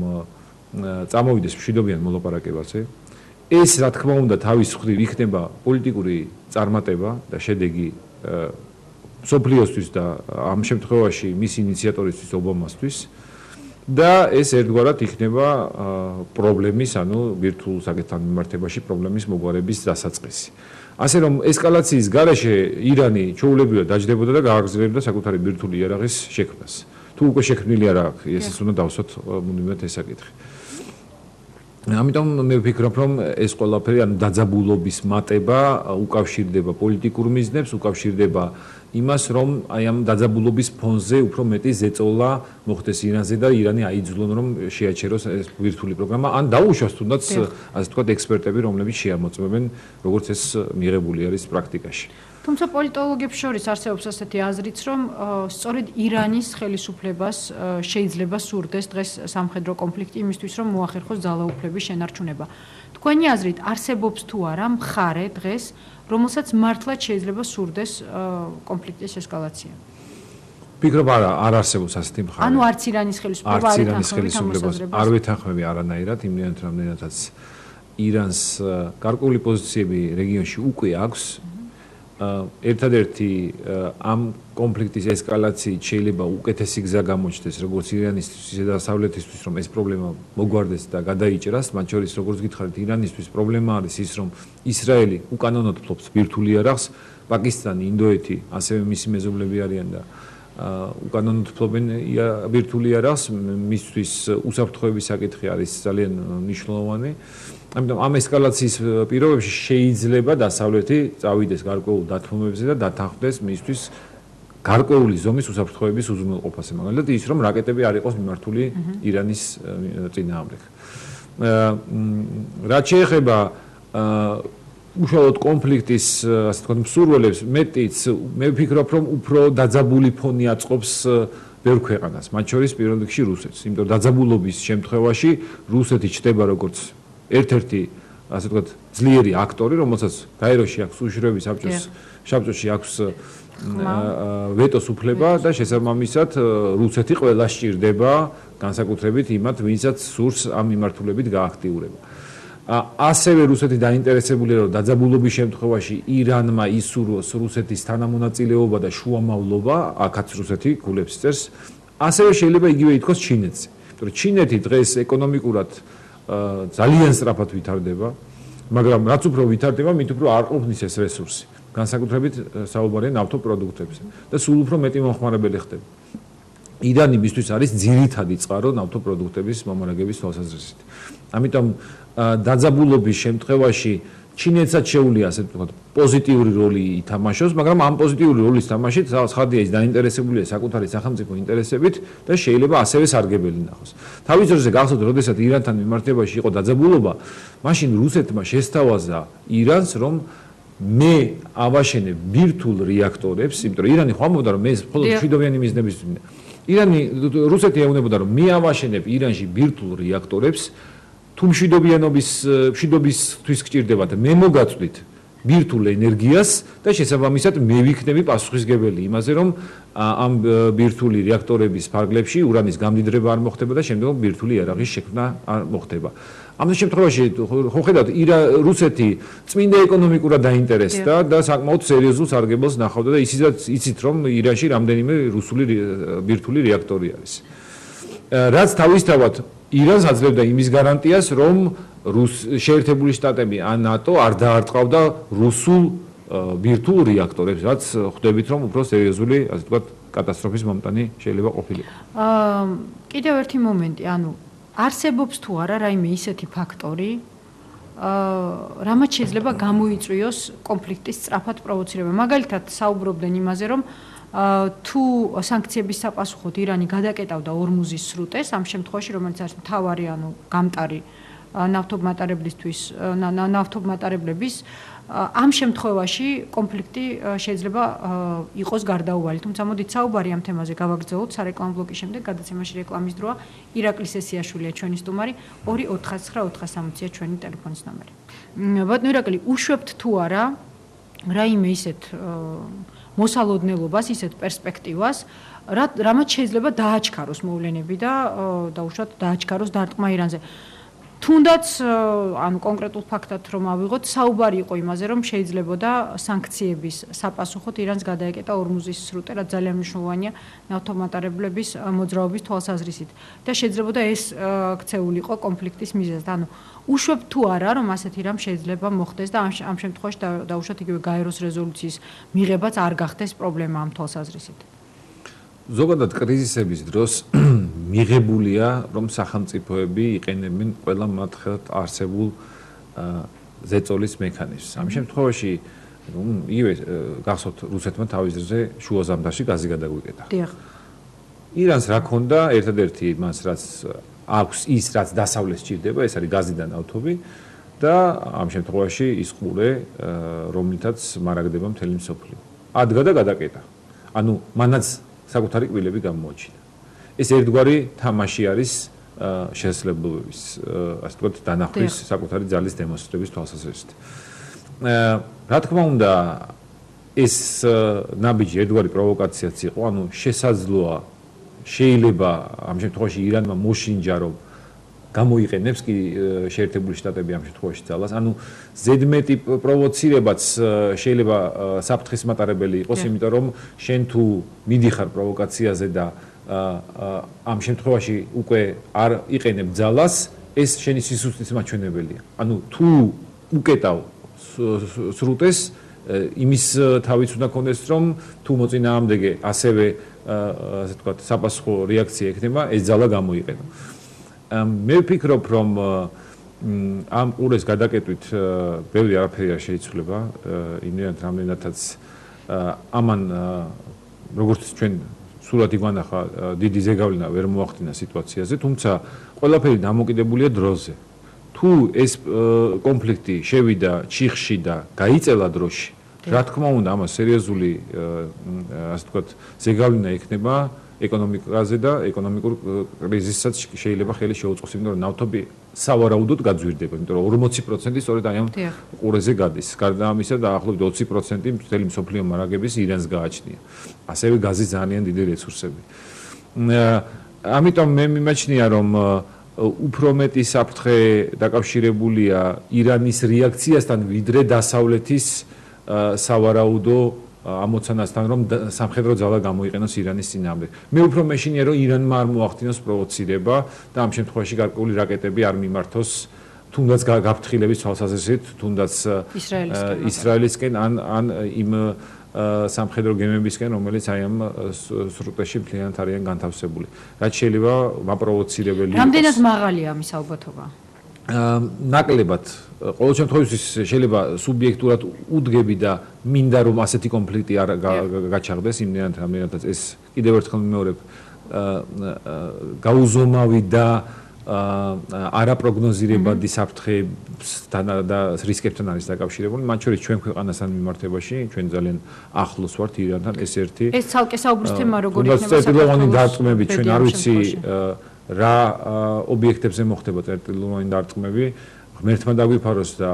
წამოვიდეს მშვიდობიან მოლაპარაკებაზე. ეს რა თქმა უნდა თავის მხრივ იქნება პოლიტიკური წარმატება და შედეგი მსოფლიოსთვის და ამ შემთხვევაში მის ინიციატორისთვის ობამასთვის და ეს ერთგვარად იქნება პრობლემის, ანუ ბირთვულ საკითხთან მიმართებაში პრობლემის მოგვარების დასაწყისი. ასე რომ ესკალაციის გარეშე ირანი ჩვეულებრივად დაჯდებოდა და გააგრძელებდა საკუთარი ბირთვული იარაღის შექმნას. თუ უკვე შექმნილი არ აქვს, ესეც უნდა დავსვათ მუდმივად ეს საკითხი. ამიტომ მე ვფიქრობ, რომ ეს ყველაფერი, ანუ დაძაბულობის მატება უკავშირდება პოლიტიკურ მიზნებს, უკავშირდება იმას, რომ აი ამ დაძაბულობის ფონზე უფრო მეტი ზეწოლა მოხდეს ირანზე და ირანი აიძულონ, რომ შეაჩეროს ეს ბირთვული პროგრამა, ან დაუშვას თუნდაც, ასე ვთქვათ, ექსპერტები, რომლებიც შეამოწმებენ, როგორც ეს მიღებული არის პრაქტიკაში. თუმცა პოლიტოლოგებს შორის არსებობს ასეთი აზრიც, რომ სწორედ ირანის ხელისუფლებას შეიძლება სურდეს დღეს სამხედრო კონფლიქტი იმისთვის, რომ მოახერხოს ძალაუფლების შენარჩუნება. თქვენი აზრით არსებობს თუ არა მხარე დღეს, რომელსაც მართლაც შეიძლება სურდეს კონფლიქტის ესკალაცია? ვფიქრობ, არ არსებობს ასეთი მხარე. ანუ არც ირანის ხელისუფლება არ ვეთანხმები არანაირად, იმდენად რამდენადაც ირანს გარკვეული პოზიციები რეგიონში უკვე აქვს. ერთადერთი ამ კონფლიქტის ესკალაციით შეიძლება უკეთესი გზა გამოჩნდეს როგორც ირანისთვის, ისე დასავლეთისთვის, რომ ეს პრობლემა მოგვარდეს და გადაიჭრას. მათ შორის, როგორც გითხარით, ირანისთვის პრობლემა არის ის, რომ ისრაელი უკანონოდ ფლობს ბირთვულ იარაღს, პაკისტანი, ინდოეთი, ასევე მისი მეზობლები არიან და უკანონოდ ფლობენ ბირთვულ იარაღს. მისთვის უსაფრთხოების საკითხი არის ძალიან მნიშვნელოვანი. ამიტომ ამ ესკალაციის პირობებში შეიძლება დასავლეთი წავიდეს გარკვეულ დათმობებზე და დათანხმდეს მისთვის გარკვეული ზომის უსაფრთხოების უზრუნველყოფაზე. მაგალითად ის, რომ რაკეტები არ იყოს მიმართული ირანის წინააღმდეგ. რაც შეეხება უშუალოდ კონფლიქტის, ასე ვთქვათ, მსურველებს, მეტიც მე ვფიქრობ, რომ უფრო დაძაბული ფონი აწყობს ბევრ ქვეყანას, მათ შორის პირველ რიგში რუსეთს. იმიტომ დაძაბულობის შემთხვევაში რუსეთი ჩნდება როგორც ერთ-ერთი, ასე ვთქვათ, ძლიერი აქტორი, რომელსაც გაეროში აქვს უშუალო საბჭოში აქვს ვეტოს უფლება და შესაბამისად რუსეთი ყველა სჭირდება განსაკუთრებით იმათ, ვინცაც სურს ამ მიმართულებით გააქტიურება. ასევე რუსეთი დაინტერესებულია, რომ დაძაბულობის შემთხვევაში ირანმა ისურვოს რუსეთის თანამონაწილეობა და შუამავლობა, აქაც რუსეთი გულებს წერს. ასევე შეიძლება იგივე ითქვას ჩინეთზე. იმიტომ რომ ჩინეთი დღეს ეკონომიკურად ძალიან სწრაფად ვითარდება, მაგრამ რაც უფრო ვითარდება, მით უფრო არ ყოფნის ეს რესურსი. განსაკუთრებით საუბარია ნავთობპროდუქტებზე და სულ უფრო მეტი მომხმარებელი ხდება. ირანი მისთვის არის ძირითადი წყარო ნავთობპროდუქტების მომარაგების თვალსაზრისით. ამიტომ დაძაბულობის შემთხვევაში ჩინეთსაც შეუძლია ასე ვთქვათ პოზიტიური როლი ითამაშოს, მაგრამ ამ პოზიტიური როლის თამაშით ხადია ის დაინტერესებულია საკუთარი სახელმწიფო ინტერესებით და შეიძლება ასევე სარგებელი ნახოს. თავის დროზე გახსოვთ, როდესაც ირანთან მიმართებაში იყო დაძაბულობა, მაშინ რუსეთმა შესთავაზა ირანს, რომ მე ავაშენებ ბირთვულ რეაქტორებს, იმიტომ რომ ირანი ხმამობდა, რომ ეს მხოლოდ მშვიდობიანი მიზნების რუსეთი ეუბნებოდა, რომ მე ავაშენებ ირანში ბირთვულ რეაქტორებს, თუ მშვიდობისთვის გჭირდებათ, მე მოგაწვდით ბირთვულ ენერგიას და შესაბამისად მე ვიქნები პასუხისგებელი იმაზე, რომ ამ ბირთვული რეაქტორების ფარგლებში ურანის გამდიდრება არ მოხდება და შემდგომ ბირთვული იარაღის შექმნა არ მოხდება. ამ შემთხვევაში ხო ხედავთ, რუსეთი წმინდა ეკონომიკურად დაინტერესდა და საკმაოდ სერიოზულ სარგებელს ნახავდა და იცით, რომ ირანში რამდენიმე რუსული ბირთვული რეაქტორი არის. რაც თავისთავად ირანს აძლევდა იმის გარანტიას, რომ შეერთებული შტატები ან ნატო არ დაარტყავდა რუსულ ბირთვულ რეაქტორებს, რაც ხვდებით, რომ უფრო სერიოზული, ასე ვთქვათ, კატასტროფის მომტანი შეიძლება ყოფილიყო. კიდევ ერთი მომენტი, ანუ არსებობს თუ არა რაიმე ისეთი ფაქტორი, რამაც შეიძლება გამოიწვიოს კონფლიქტის სწრაფად პროვოცირება. მაგალითად, საუბრობდნენ იმაზე, რომ თუ სანქციების საპასუხოდ ირანი გადაკეტავდა ორმუზის სრუტეს, ამ შემთხვევაში, რომელიც არის მთავარი, გამტარი ნავთობმატარებლების, ამ შემთხვევაში კონფლიქტი შეიძლება იყოს გარდაუვალი. თუმცა მოდით საუბარი ამ თემაზე გავაგრძელოთ სარეკლამო ბლოკის შემდეგ, გადაცემაში რეკლამის დროა. ირაკლი სესიაშვილია ჩვენი სტუმარი, 249-460-ია ჩვენი ტელეფონის ნომერი. ბატონო ირაკლი, უშვებთ თუ არა რაიმე ისეთ მოსალოდნელობას, ისეთ პერსპექტივას, რამაც შეიძლება დააჩქაროს მოვლენები და დაუშვათ დააჩქაროს დარტყმა ირანზე. თუნდაც ანუ კონკრეტულ ფაქტად რომ ავიღოთ, საუბარი იყო იმაზე, რომ შეიძლებოდა სანქციების საპასუხოდ ირანს გადაეკეტა ორმუზის სრუტე, რაც ძალიან მნიშვნელოვანია ნავთობმატარებლების მოძრაობის თვალსაზრისით. და შეიძლებოდა ეს ქცეულიყო კონფლიქტის მიზეზად. ანუ უშვებთ თუ არა, რომ ასეთი რამ შეიძლება მოხდეს და ამ შემთხვევაში დაუშვათ იგივე გაეროს რეზოლუციის მიღებაც არ გახდეს პრობლემა ამ თვალსაზრისით. ზოგადად კრიზისების დროს მიღებულია, რომ სახელმწიფოები იყენებენ ყველა მათ ხელთ არსებულ ზეწოლის მექანიზმს. ამ შემთხვევაში იგივე გახსოვთ რუსეთმა თავის ძრზე შუა ზამთარში გაზი გადაგვიკეტა. დიახ. ირანს რა ქონდა, ერთადერთი მას რაც აქვს ის რაც დასავლეთს სჭირდება, ეს არის გაზი და ნავთობი და ამ შემთხვევაში ის ყურე, რომლითაც მარაგდება მთელი მსოფლიო. ადგა და გადაკეტა. ანუ მანაც საკუთარი კბილები გამოაჩინა. ეს ერთგვარი თამაში არის შესაძლებლობების, ასე ვთქვათ, დანახვის საკუთარი ძალის დემონსტრების თვალსაზრისით. რა თქმა უნდა, ეს ნაბიჯი ერთგვარი პროვოკაციაც იყო, ანუ შესაძლოა შეიძლება ამ შემთხვევაში ირანმა მოშინჯა, რომ გამოიყენებს კი შეერთებული შტატები ამ შემთხვევაში ძალას. ანუ ზედმეტი პროვოცირებაც შეიძლება საფრთხის მატარებელი იყოს, იმიტომ რომ შენ თუ მიდიხარ პროვოკაციაზე და ამ შემთხვევაში უკვე არ იყენებ ძალას, ეს შენი სისუსტის მაჩვენებელია. ანუ თუ უკეტავ სრუტეს, იმის თავიც უნდა კონდეს, რომ თუ მოწინააღმდეგე ასევე ასე ვთქვათ, საპასუხო რეაქცია ექნება, ეს ძალა გამოიყენო. მე ვფიქრობ, რომ ამ ყურეს გადაკეტვით ბევრი არაფერი არ შეიცვლება, იმდენად რამდენადაც ამან როგორც ჩვენ სულად იგვანახა დიდი ზეგავლენა ვერ მოახდინა სიტუაციაზე, თუმცა ყველაფერი დამოკიდებულია დროზე. თუ ეს კონფლიქტი შევიდა ჩიხში და გაიწელა დროში, რა თქმა უნდა, ამას სერიოზული ასე ვთქვათ, ზეგავლენა ექნება ეკონომიკაზე და ეკონომიკურ კრიზისსაც შეიძლება ხელი შეუწყოს, იმიტომ რომ ნავთობი სავარაუდოდ გაძვირდება, იმიტომ რომ 40% სწორედ აი ამ ყურეზე გადის. გარდა ამისა, დაახლოებით 20% მთელი მსოფლიო მარაგების ირანს გააჩნია. ასევე გაზის ძალიან დიდი რესურსები. ამიტომ მე მიმაჩნია, რომ უფრო მეტი საფრთხე დაკავშირებულია ირანის რეაქციასთან, ვიდრე დასავლეთის სავარაუდო ამოცანასთან, რომ სამხედრო ძალა გამოიყენოს ირანის წინააღმდეგ. მე უფრო მეშინია, რომ ირანმა არ მოახდინოს პროვოცირება და ამ შემთხვევაში გარკვეული რაკეტები არ მიმართოს თუნდაც გაფრთხილების თვალსაზრისით, თუნდაც ისრაელისკენ ან იმ სამხედრო გემებისკენ, რომელიც აი ამ სრუტეში მთლიანად არიან განთავსებული. რაც შეიძლება მაპროვოცირებელი იყოს. რამდენად მაღალია ამის ალბათობა? ნაკლებად. ყოველ შემთხვევაში შეიძლება სუბიექტურად უდგები და მინდა რომ ასეთი კონფლიქტი არ გაჩაღდეს, იმდენად რამდენადაც ეს კიდევ ერთხელ ვიმეორებ, გაუზომავი და არაპროგნოზირებადი საფრთხეებთან და რისკებთან არის დაკავშირებული. მათ შორის ჩვენ ქვეყანასთან მიმართებაში, ჩვენ ძალიან ახლოს ვართ ირანთან, ეს ერთი. ეს ცალკე საუბრის თემა როგორ იქნება წერტილოვანი დარტყმები, ჩვენ არ ვიცი რა ობიექტებზე მოხდება წერტილოვანი დარტყმები. ღმერთმა დაგვიფაროს და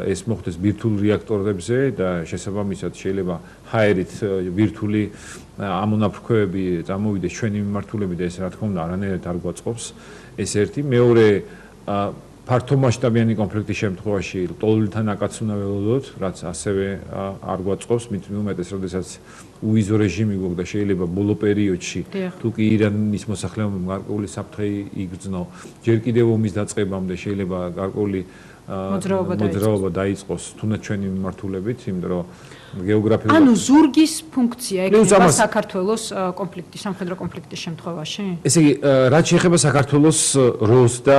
ეს მოხდეს ბირთვულ რეაქტორებზე და შესაბამისად შეიძლება ჰაერით ბირთვული ამონაფრქვევები წამოვიდეს ჩვენი მიმართულებით და ეს რა თქმა უნდა არანაირად არ გვაწყობს. ეს ერთი. მეორე, ფართომასშტაბიანი კონფლიქტის შემთხვევაში ლტოლვილთან აკაც უნდა ველოდოთ, რაც ასევე არ გვაწყობს, მით უმეტეს, როდესაც უვიზო რეჟიმი გვაქვს და შეიძლება ბოლო პერიოდში თუ კი ირანის მოსახლეობამ გარკვეული საფრთხე იგრძნო, ჯერ კიდევ ომის დაწყებამდე შეიძლება გარკვეული მოძრაობა დაიწყოს, თუნდაც ჩვენი მიმართულებით, იმიტომ რომ გეოგრაფიულად. ანუ ზურგის ფუნქცია ექნება საქართველოს კონფლიქტის, სამხედრო კონფლიქტის შემთხვევაში? ესე იგი, რაც შეეხება საქართველოს როლს და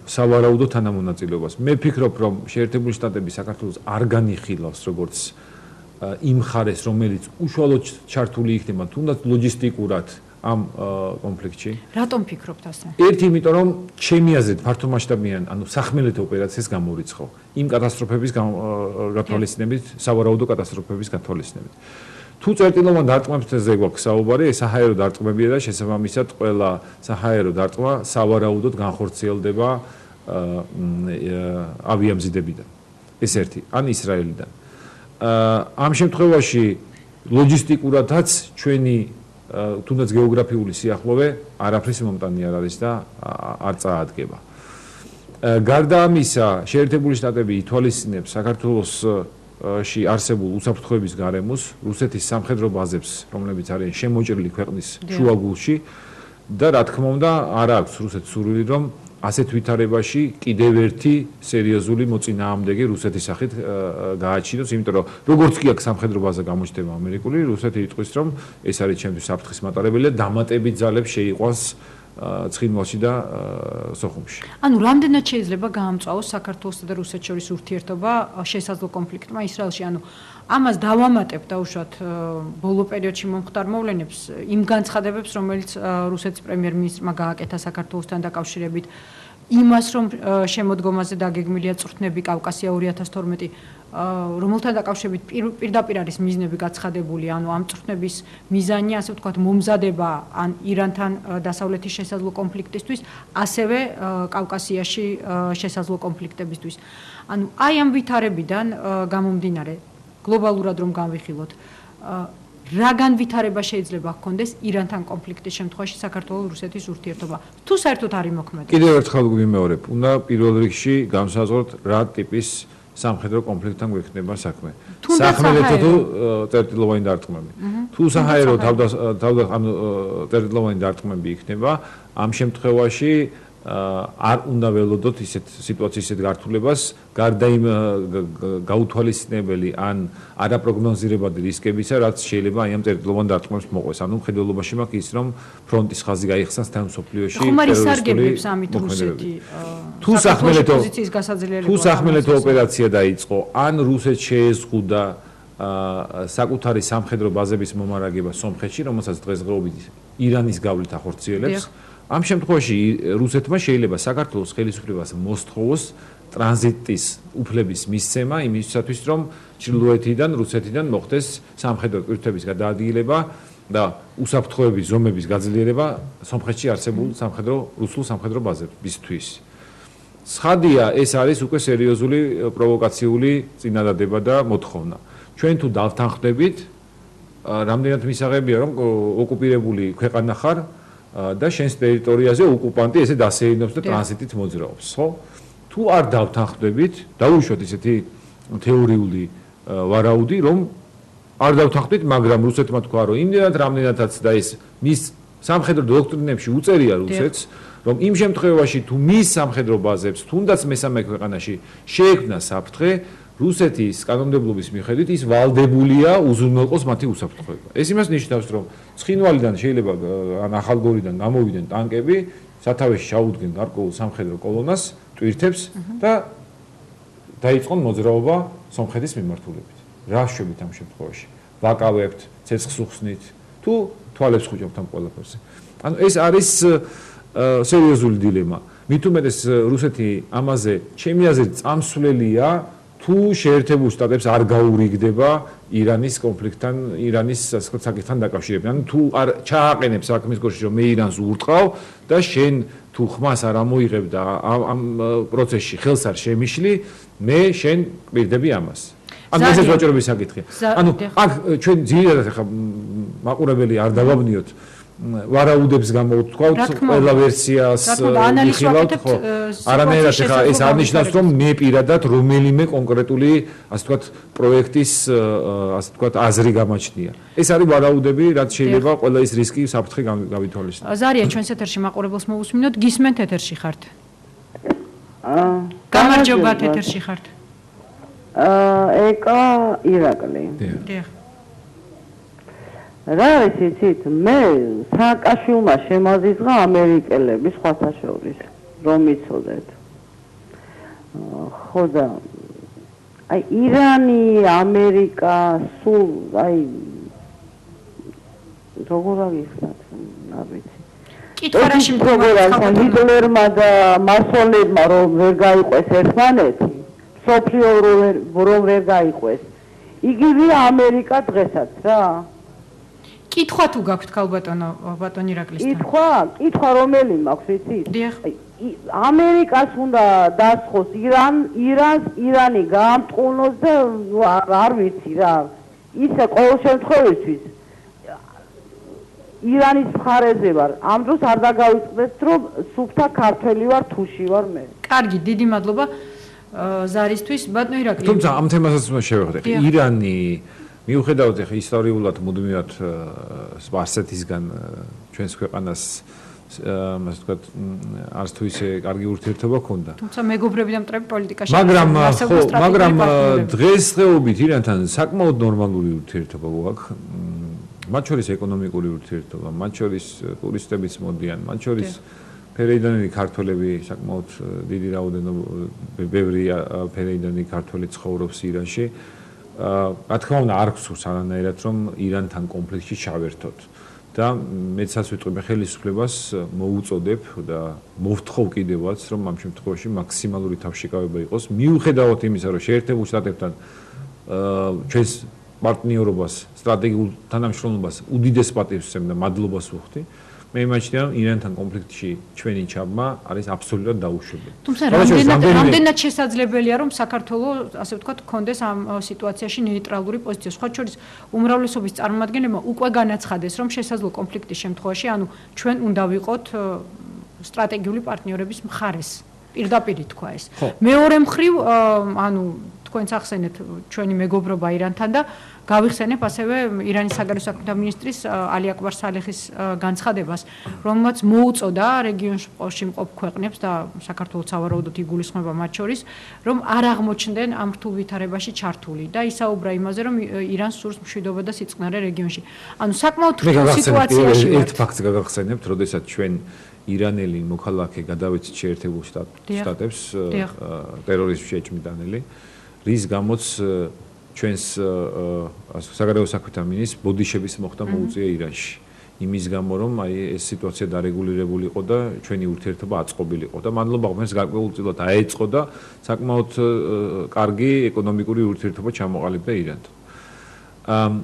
სავარაუდო თანამონაწილეობას, მე ვფიქრობ, რომ შეერთებული შტატები საქართველოს არ განიხილავს როგორც იმ მხარეს, რომელიც უშუალოდ ჩართული იქნება, თუნდაც ლოჯისტიკურად ამ კონფლიქტში. რატომ ფიქრობთ ასე? ერთი, იმიტომ რომ ჩემი აზრით ფართომასშტაბიან, ანუ სახმელეთო ოპერაციას გამორიცხო იმ კატასტროფების გათვალისწინებით, სავარაუდო კატასტროფების გათვალისწინებით. თუ წერტილოვან დარტყმებზე გვაქვს საუბარი, საჰაერო დარტყმებია და შესაბამისად ყველა საჰაერო დარტყმა სავარაუდოდ განხორციელდება ავიამზიდებიდან. ეს ერთი, ან ისრაელიდან. ამ შემთხვევაში ლოჯისტიკურადაც ჩვენი თუნდაც გეოგრაფიული სიახლოვე არაფრის მომტანი არ არის და არ წაადგება. გარდა ამისა, შეერთებული შტატები ითვალისწინებს საქართველოსში არსებულ უსაფრთხოების გარემოს, რუსეთის სამხედრო ბაზებს, რომლებიც არიან შემოჭრილი ქვეყნის შუაგულში და რა თქმა უნდა, არ აქვს რუსეთს სურვილი, რომ ასეთ ვითარებაში კიდევ ერთი სერიოზული მოწინააღმდეგე რუსეთის სახით გააჩინოს, იმიტომ რომ როგორც კი აქ სამხედრო ბაზა გამოჩნდება ამერიკული, რუსეთი იტყვის, რომ ეს არის ჩემთვის საფრთხის მატარებელი და დამატებით ძალებს შეიყვანს ცხინვალში და სოხუმში. ანუ რამდენად შეიძლება გაამწვავოს საქართველოსა და რუსეთს შორის ურთიერთობა შესაძლო კონფლიქტმა ისრაელში? ანუ ამას დავამატებთ დაუშვათ ბოლო პერიოდში მომხდარ მოვლენებს, იმ განცხადებებს, რომელიც რუსეთის პრემიერ-მინისტრმა გააკეთა საქართველოსთან დაკავშირებით, იმას, რომ შემოდგომაზე დაგეგმილია წვრთნები კავკასია 2012, რომელთან დაკავშირებით პირდაპირ არის მიზნები გაცხადებული, ანუ ამ წვრთნების მიზანია, ასე ვთქვათ, მომზადება ან ირანთან დასავლეთის შესაძლო კონფლიქტისთვის, ასევე კავკასიაში შესაძლო კონფლიქტებისთვის. ანუ აი ამ ვითარებიდან გამომდინარე გლობალურად რომ განვიხილოთ, რა განვითარება შეიძლება ჰქონდეს ირანთან კონფლიქტის შემთხვევაში საქართველოს-რუსეთის ურთიერთობა? თუ საერთოდ არ იმოქმედებს. კიდევ ერთხელ ვიმეორებ, უნდა პირველ რიგში განსაზღვროთ რა ტიპის სამხედრო კონფლიქტთან გვექნება საქმე. სახმელეთო თუ წერტილოვანი დარტყმები. თუ საჰაერო ანუ წერტილოვანი დარტყმები იქნება, ამ შემთხვევაში არ უნდა ველოდოთ ისეთ სიტუაციის ისეთ გართულებას, გარდა იმ გაუთვალისწინებელი ან არაპროგნოზირებადი რისკებისა, რაც შეიძლება აი ამ წერტილოვან დარტყმებს მოყვეს. ანუ მხედველობაში მაქვს ის, რომ ფრონტის ხაზი გაიხსნას თან მსოფლიოში ტერორისტული მოქმედებები. თუ სახმელეთო ოპერაცია დაიწყო, ან რუსეთს შეეზღუდა საკუთარი სამხედრო ბაზების მომარაგება სომხეთში, რომელსაც დღესდღეობით ირანის გავლით ახორციელებს. ამ შემთხვევაში რუსეთმა შეიძლება საქართველოს ხელისუფლებას მოსთხოვოს ტრანზიტის უფლების მისცემა იმისათვის, რომ ჩრდილოეთიდან, რუსეთიდან მოხდეს სამხედრო პირთების გადაადგილება და უსაფრთხოების ზომების გაძლიერება სომხეთში არსებულ რუსულ სამხედრო ბაზებისთვის. ცხადია, ეს არის უკვე სერიოზული პროვოკაციული წინადადება და მოთხოვნა. ჩვენ თუ დავთანხმდებით, რამდენად მისაღებია, რომ ოკუპირებული ქვეყანა ხარ და შენს ტერიტორიაზე ოკუპანტი ესე დასეირნობს და ტრანზიტით მოძრაობს, ხო? თუ არ დავთანხმდებით, დაუშვათ ისეთი თეორიული ვარაუდი, რომ არ დავთანხმდით, მაგრამ რუსეთმა თქვა, რომ იმდენად რამდენადაც და ეს მის სამხედრო დოქტრინებში უწერია რუსეთს, რომ იმ შემთხვევაში თუ მის სამხედრო ბაზებს, თუნდაც მესამე ქვეყანაში შეექმნა საფრთხე, რუსეთის კანონმდებლობის მიხედვით ის ვალდებულია უზრუნველყოს მათი უსაფრთხოება. ეს იმას ნიშნავს, რომ ცხინვალიდან შეიძლება ან ახალგორიდან გამოვიდნენ ტანკები, სათავეში ჩაუდგნენ გარკვეულ სამხედრო კოლონას, ტვირთებს და დაიწყონ მოძრაობა სომხეთის მიმართულებით. რა შვებით ამ შემთხვევაში? ვაკავებთ, ცეცხლს უხსნით, თუ თვალებს ხუჭობთ ამ ყველაფერზე. ანუ ეს არის სერიოზული დილემა. მით უმეტეს რუსეთი ამაზე ჩემი აზრით წამსვლელია, თუ შეერთებულ შტატებს არ გაურიგდება ირანის კონფლიქტთან, ირანის საკითხთან დაკავშირებით. ანუ თუ არ ჩააყენებს საქმის გულში, რომ მე ირანს ურტყავ და შენ თუ ხმას არ ამოიღებ და ამ პროცესში ხელს არ შემიშლი, მე შენ კვირდები ამას. ანუ ესეც ვაჭრობის საკითხია. ანუ აქ ჩვენ ძირითადად ახლა მაყურებელი არ დავაბნიოთ ვარაუდებს გამოვთქვათ, ყველა ვერსიას ვიხილავთ, ხო? არანაირად ახლა ეს არ ნიშნავს, რომ მე პირადად რომელიმე კონკრეტული, ასე ვთქვათ, პროექტის, ასე ვთქვათ, აზრი გამაჩნია. ეს არის ვარაუდები, რაც შეიძლება ყველა ის რისკი საფრთხე გავითვალისწინოს. ზარია, ჩვენს ეთერში მაყურებელს მოვუსმინოთ, გისმენთ ეთერში ხართ? გამარჯობა, ეთერში ხართ. ეკა ირაკლი. დიახ. რა არის იცით, მე სააკაშვილმა შემაზიზღა ამერიკელები სხვათა შორის, რომ იცოდეთ. ხო და აი ირანი, ამერიკა, სულ აი როგორ აღიხსნათ, არ ვიცი. კითხვა რაში მდგომარეა ჰიტლერმა და მასონებმა რომ ვერ გაიყვეს ერთმანეთი, სოფლიო რომ ვერ გაიყვეს. იგივე ამერიკა დღესაც რა. კითხვა თუ გაქვთ ბატონი ირაკლისთან? კითხვა რომელი მაქვს იცით? დიახ. ამერიკას უნდა დასხოს ირანი გაამტყუნოს და არ ვიცი რა. ისე ყოველ შემთხვევაში ირანის მხარეზე ვარ. ამ დროს არ დაგავიწყდეთ რომ სუფთა ქართველი ვარ, თუში ვარ მე. კარგი, დიდი მადლობა ზარისთვის. ბატონო ირაკლი. თუმცა ამ თემასაც შევეხოთ. ირანი მიუხედავად ახლა ისტორიულად მუდმივად სპარსეთისგან ჩვენს ქვეყანას ასე ვთქვათ არც თუ ისე კარგი ურთიერთობა ჰქონდა. თუმცა მეგობრები და მტრები პოლიტიკაში მაგრამ დღესდღეობით ირანთან საკმაოდ ნორმალური ურთიერთობა გვაქვს. მათ შორის ეკონომიკური ურთიერთობა, მათ შორის ტურისტებიც მოდიან, მათ შორის ფერეიდანელი ქართველები საკმაოდ დიდი რაოდენობა ბევრი ფერეიდანელი ქართველი ცხოვრობს ირანში. რა თქმა უნდა არ გსურს არანაირად რომ ირანთან კონფლიქტში ჩავერთოთ და მეცაც ვიტყვი მე ხელისუფლებას მოუწოდებ და მოვთხოვ კიდევაც რომ ამ შემთხვევაში მაქსიმალური თავშეკავება იყოს მიუხედავად იმისა რომ შეერთებულ შტატებთან ჩვენს პარტნიორობას სტრატეგიულ თანამშრომლობას უდიდეს პატივს ვცემ და მადლობას ვუხდი მე იმაჩნია რომ ირანთან კონფლიქტში ჩვენი ჩაბმა არის აბსოლუტურად დაუშვებელი. თუმცა რამდენად შესაძლებელია რომ საქართველოს ასე ვთქვათ კონდეს ამ სიტუაციაში ნეიტრალური პოზიცია. სხვა შორის უმრავლესობის წარმომადგენლებმა უკვე განაცხადეს რომ შესაძლო კონფლიქტის შემთხვევაში ანუ ჩვენ უნდა ვიყოთ სტრატეგიული პარტნიორების მხარეს. პირდაპირ თქვა ეს. მეორე მხრივ ანუ თქვენც ახსენეთ ჩვენი მეგობრობა ირანთან და გავიხსენებ ასევე ირანის საგარეო საქმეთა მინისტრის ალი აკბარ სალეხის განცხადებას, რომელმაც მოუწოდა რეგიონში მყოფ ქვეყნებს და საქართველოს სავარაუდოდ იგულისხმება მათ შორის, რომ არ აღმოჩნდნენ ამ რთულ ვითარებაში ჩართული და ისაუბრა იმაზე, რომ ირანს სურს მშვიდობა და სიწყნარე რეგიონში. ანუ საკმაოდ რთულ სიტუაციაში ვართ. ერთ ფაქტს გაგახსენებთ, როდესაც ჩვენ ირანელი მოქალაქე გადავეცით შეერთებულ შტატებს ტერორიზმში ეჭვმიტანელი, რის გამოც ჩვენს საგარეო საქმეთა მინისტრს ბოდიშების მოხდა მოუწია ირანში. იმის გამო რომ აი ეს სიტუაცია დარეგულირებული იყო და ჩვენი ურთიერთობა აწყობილიყო და მადლობა ღმერთს გარკვეულწილად აეწყო და საკმაოდ კარგი ეკონომიკური ურთიერთობა ჩამოყალიბდა ირანთან.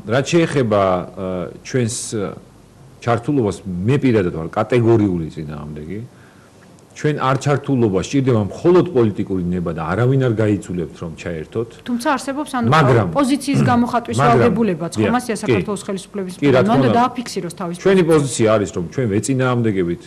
რაც შეეხება ჩვენს ჩართულობას მე პირადად ვარ კატეგორიული წინააღმდეგი. ჩვენ არ ჩართულობა სჭირდება მხოლოდ პოლიტიკური ნება და არავინ არ გაიძულებთ რომ ჩაერთოთ. თუმცა არსებობს ანუ პოზიციის გამოხატვის ვალდებულებაც ხომასია საქართველოს ხელისუფლების მხრიდან და დააფიქსიროს თავის. ჩვენი პოზიცია არის რომ ჩვენ ვეწინააღმდეგებით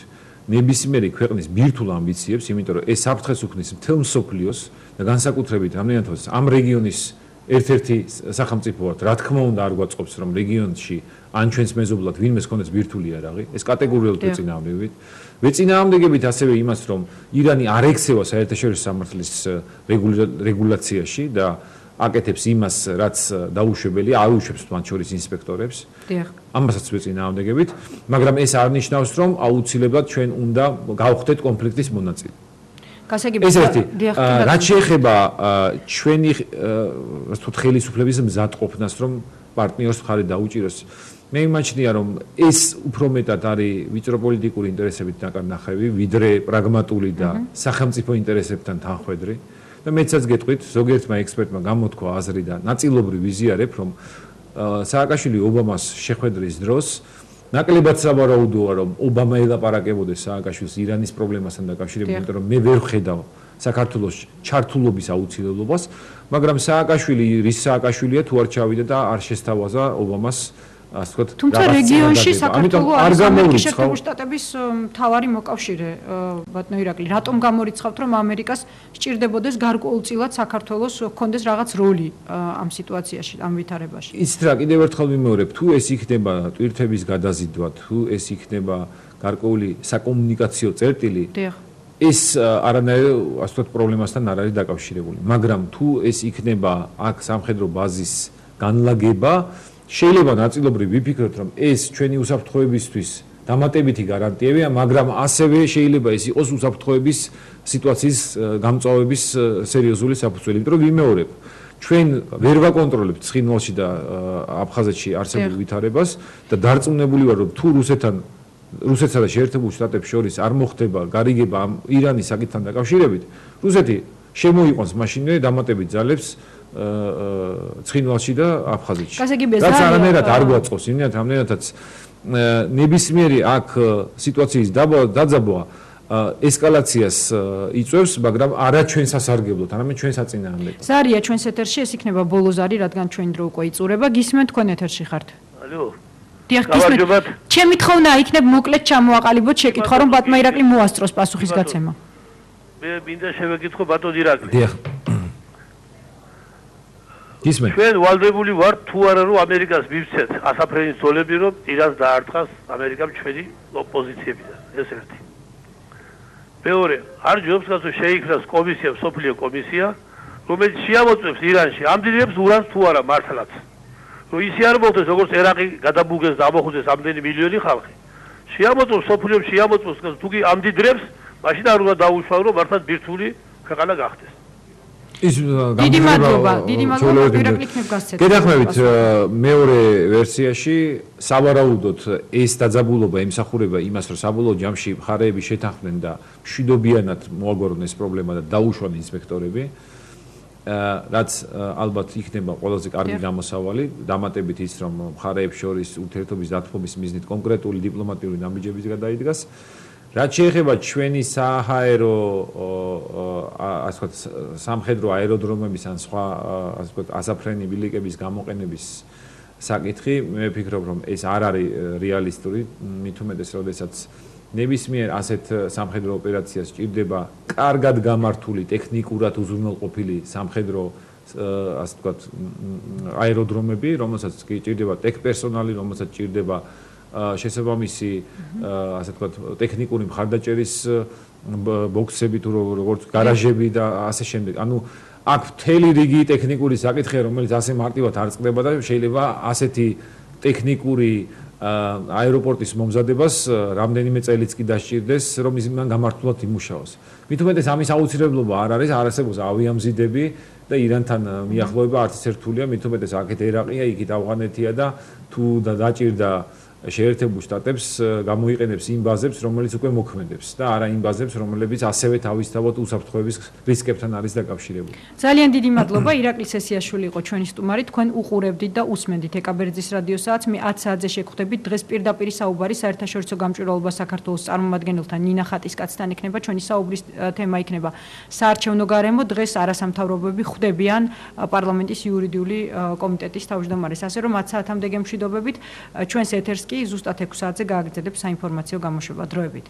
ნებისმიერი ქვეყნის ბირთვულ ამბიციებს, იმიტომ რომ ეს საფრთხეს უქმნის მთელ მსოფლიოს და განსაკუთრებით რამდენადაც ამ რეგიონის ერთ-ერთი სახელმწიფოა, რა თქმა უნდა არ გვაწყობს რომ რეგიონში ან ჩვენს მეზობლად ვინმეს კონდეს ბირთვული იარაღი, ეს კატეგორიულად ვეწინააღმდეგებით. ვეწინააღმდეგებით ასევე იმას, რომ ირანი არ ექცევა საერთაშორისო სამართლის რეგულაციაში და აკეთებს იმას, რაც დაუშვებელია, არ უშვებს მათ შორის ინსპექტორებს. ამასაც ვეწინააღმდეგებით, მაგრამ ეს არ ნიშნავს, რომ აუცილებლად ჩვენ უნდა გავხდეთ კონფლიქტის მონაწილე. ეს ერთი. რაც შეეხება ჩვენი ასე ვთქვათ ხელისუფლების მზადყოფნას, რომ პარტნიორს მხარი დაუჭიროს, მე იმაჩნია, რომ ეს უფრო მეტად არის ვიწრო პოლიტიკური ინტერესებით დაკარნახები, ვიდრე პრაგმატული და სახელმწიფო ინტერესებთან თანხვედრი. და მეცაც გეტყვით, ზოგიერთმა ექსპერტმა გამოთქვა აზრი და ნაწილობრივ ვიზიარებ, რომ სააკაშვილი ობამას შეხვედრის დროს ნაკლებად სავარაუდოა, რომ ობამა ელაპარაკებოდეს სააკაშვილს ირანის პრობლემასთან დაკავშირებით, იმიტომ რომ მე ვერ ვხედავ საქართველოს ჩართულობის აუცილებლობას, მაგრამ სააკაშვილი რის სააკაშვილია თუ არ ჩავიდა და არ შესთავაზა ობამას ასე ვთქვათ. თუმცა რეგიონში საქართველოს არის ამერიკის შეერთებული შტატების მთავარი მოკავშირე, ბატონო ირაკლი, რატომ გამორიცხავთ, რომ ამერიკას სჭირდებოდეს გარკვეულწილად საქართველოს ჰქონდეს რაღაც როლი ამ სიტუაციაში, ამ ვითარებაში? იცით რა, კიდევ ერთხელ ვიმეორებ, თუ ეს იქნება ტვირთების გადაზიდვა, თუ ეს იქნება გარკვეული საკომუნიკაციო წერტილი, ეს არანაირ ასე ვთქვათ პრობლემასთან არ არის დაკავშირებული, მაგრამ თუ ეს იქნება აქ სამხედრო ბაზის განლაგება, შეიძლება ნაწილობრივ ვიფიქროთ, რომ ეს ჩვენი უსაფრთხოებისთვის დამატებითი გარანტიებია, მაგრამ ასევე შეიძლება ეს იყოს უსაფრთხოების სიტუაციის გამწვავების სერიოზული საფუძველი, იმიტომ რომ ვიმეორებ, ჩვენ ვერ ვაკონტროლებთ ცხინვალში და აფხაზეთში არსებულ ვითარებას და დარწმუნებული ვარ, რომ თუ რუსეთსა და შეერთებულ შტატებს შორის არ მოხდება გარიგება ამ ირანის საკითხთან დაკავშირებით, რუსეთი შემოიყვანს მაშინვე დამატებით ძალებს ცხინვალში და აფხაზეთში. რაც არანაირად არ გვაწყობს, იმენად რამდენადაც ნებისმიერი აქ სიტუაციის დაძაბვა ესკალაციას იწვევს, მაგრამ არა ჩვენ სასარგებლოდ, არამედ ჩვენ საწინააღმდეგოდ. ზარია ჩვენს ეთერში, ეს იქნება ბოლო ზარი, რადგან ჩვენი დრო უკვე იწურება. გისმენთ თქვენ ეთერში ხართ. ალო. დიახ, გისმენთ. ჩემი თხოვნა იქნებ მოკლედ ჩამოაყალიბოთ შეკითხვა, რომ ბატონმა ირაკლი მოასწროს პასუხის გაცემა. მე მინდა შევეკითხო ბატონ ირაკლი. დიახ. გისმენთ. ჩვენ ვალდებული ვართ თუ არა რომ ამერიკას მივცეთ ასაფრენის ზოლები, რომ ირანს დაარტყას ამერიკამ ჩვენი პოზიციებიდან. ეს ერთი. მეორე, არ ჯობს გასო შეიქმნას კომისია, სოფლიო კომისია, რომელიც შეამოწმებს ირანში ამდენებს ურანს თუ არა მართლაც. რომ ისე არ მოხდეს, როგორც ერაყი გადაბუგეს და ამოხუდეს ამდენი მილიონი ხალხი. შეამოწმოს სოფლიომ შეამოწმოს, თუ კი ამდიდრებს, მაშინ არ უნდა დაუშვან, რომ მართლაც ბირთვული ქვეყანა გახდეს. დიდი მადლობა ირაკლი იქნებ გასცეთ. გეთანხმებით მეორე ვერსიაში სავარაუდოდ ეს დაძაბულობა ემსახურება იმას, რომ საბოლოო ჯამში მხარეები შეთანხმდნენ და მშვიდობიანად მოაგვარონ ეს პრობლემა და დაუშვან ინსპექტორები, რაც ალბათ იქნება ყველაზე კარგი გამოსავალი, დამატებით ის, რომ მხარეებს შორის ურთიერთობის დათმობის მიზნით კონკრეტული დიპლომატიური ნაბიჯების გადაიდგას. რაც შეეხება ჩვენი საჰაერო ასე ვთქვათ სამხედრო აეროდრომების ან სხვა ასე ვთქვათ ასაფრენი ბილიკების გამოყენების საკითხი, მე ვფიქრობ, რომ ეს არ არის რეალისტური, მით უმეტეს, როდესაც ნებისმიერ ასეთ სამხედრო ოპერაციას სჭირდება კარგად გამართული, ტექნიკურად უზრუნველყოფილი სამხედრო ასე ვთქვათ აეროდრომები, რომელსაც სჭირდება ტექპერსონალი, რომელსაც სჭირდება შესაბამისი ასე ვთქვათ ტექნიკური მხარდაჭერის ბოქსები თუ როგორც გარაჟები და ასე შემდეგ. ანუ აქ მთელი რიგი ტექნიკური საკითხია, რომელიც ასე მარტივად არ წყდება და შეიძლება ასეთი ტექნიკური აეროპორტის მომზადებას რამდენიმე წელიც კი დასჭირდეს, რომ ისმან გამართულად იმუშაოს. მით უმეტეს ამის აუცილებლობა არ არის, არ არსებობს ავიამზიდები და ირანთან მიახლოება არც ერთულია, მით უმეტეს აქეთ ერაყია, იქით ავღანეთია და თუ დაჭირდა შეერთებულ შტატებს გამოიყენებს იმ ბაზებს, რომელიც უკვე მოქმედებს და არა იმ ბაზებს, რომლებიც ასევე თავისთავად უსაფრთხოების რისკებთან არის დაკავშირებული. ძალიან დიდი მადლობა. ირაკლი სესიაშვილი იყო ჩვენი სტუმარი. თქვენ უყურებდით და უსმენდით ეკაბერძის რადიოსააც. მე 10 საათზე შეგხვდებით. დღეს პირდაპირ საუბარი საერთაშორისო გამჭვირვალობა საქართველოს წარმომადგენელთან ნინა ხატისკაცთან იქნება. ჩვენი საუბრის თემა იქნება საარჩევნო გარემო. დღეს არასამთავრობოები ხვდებიან პარლამენტის იურიდიული კომიტეტის თავმჯდომარეს. ასე რომ 10 საათამდე გემშვიდობებით. ჩვენს ეთერს კი ზუსტად 6 საათზე გააგრძელებს საინფორმაციო გამოშვება. დროებით.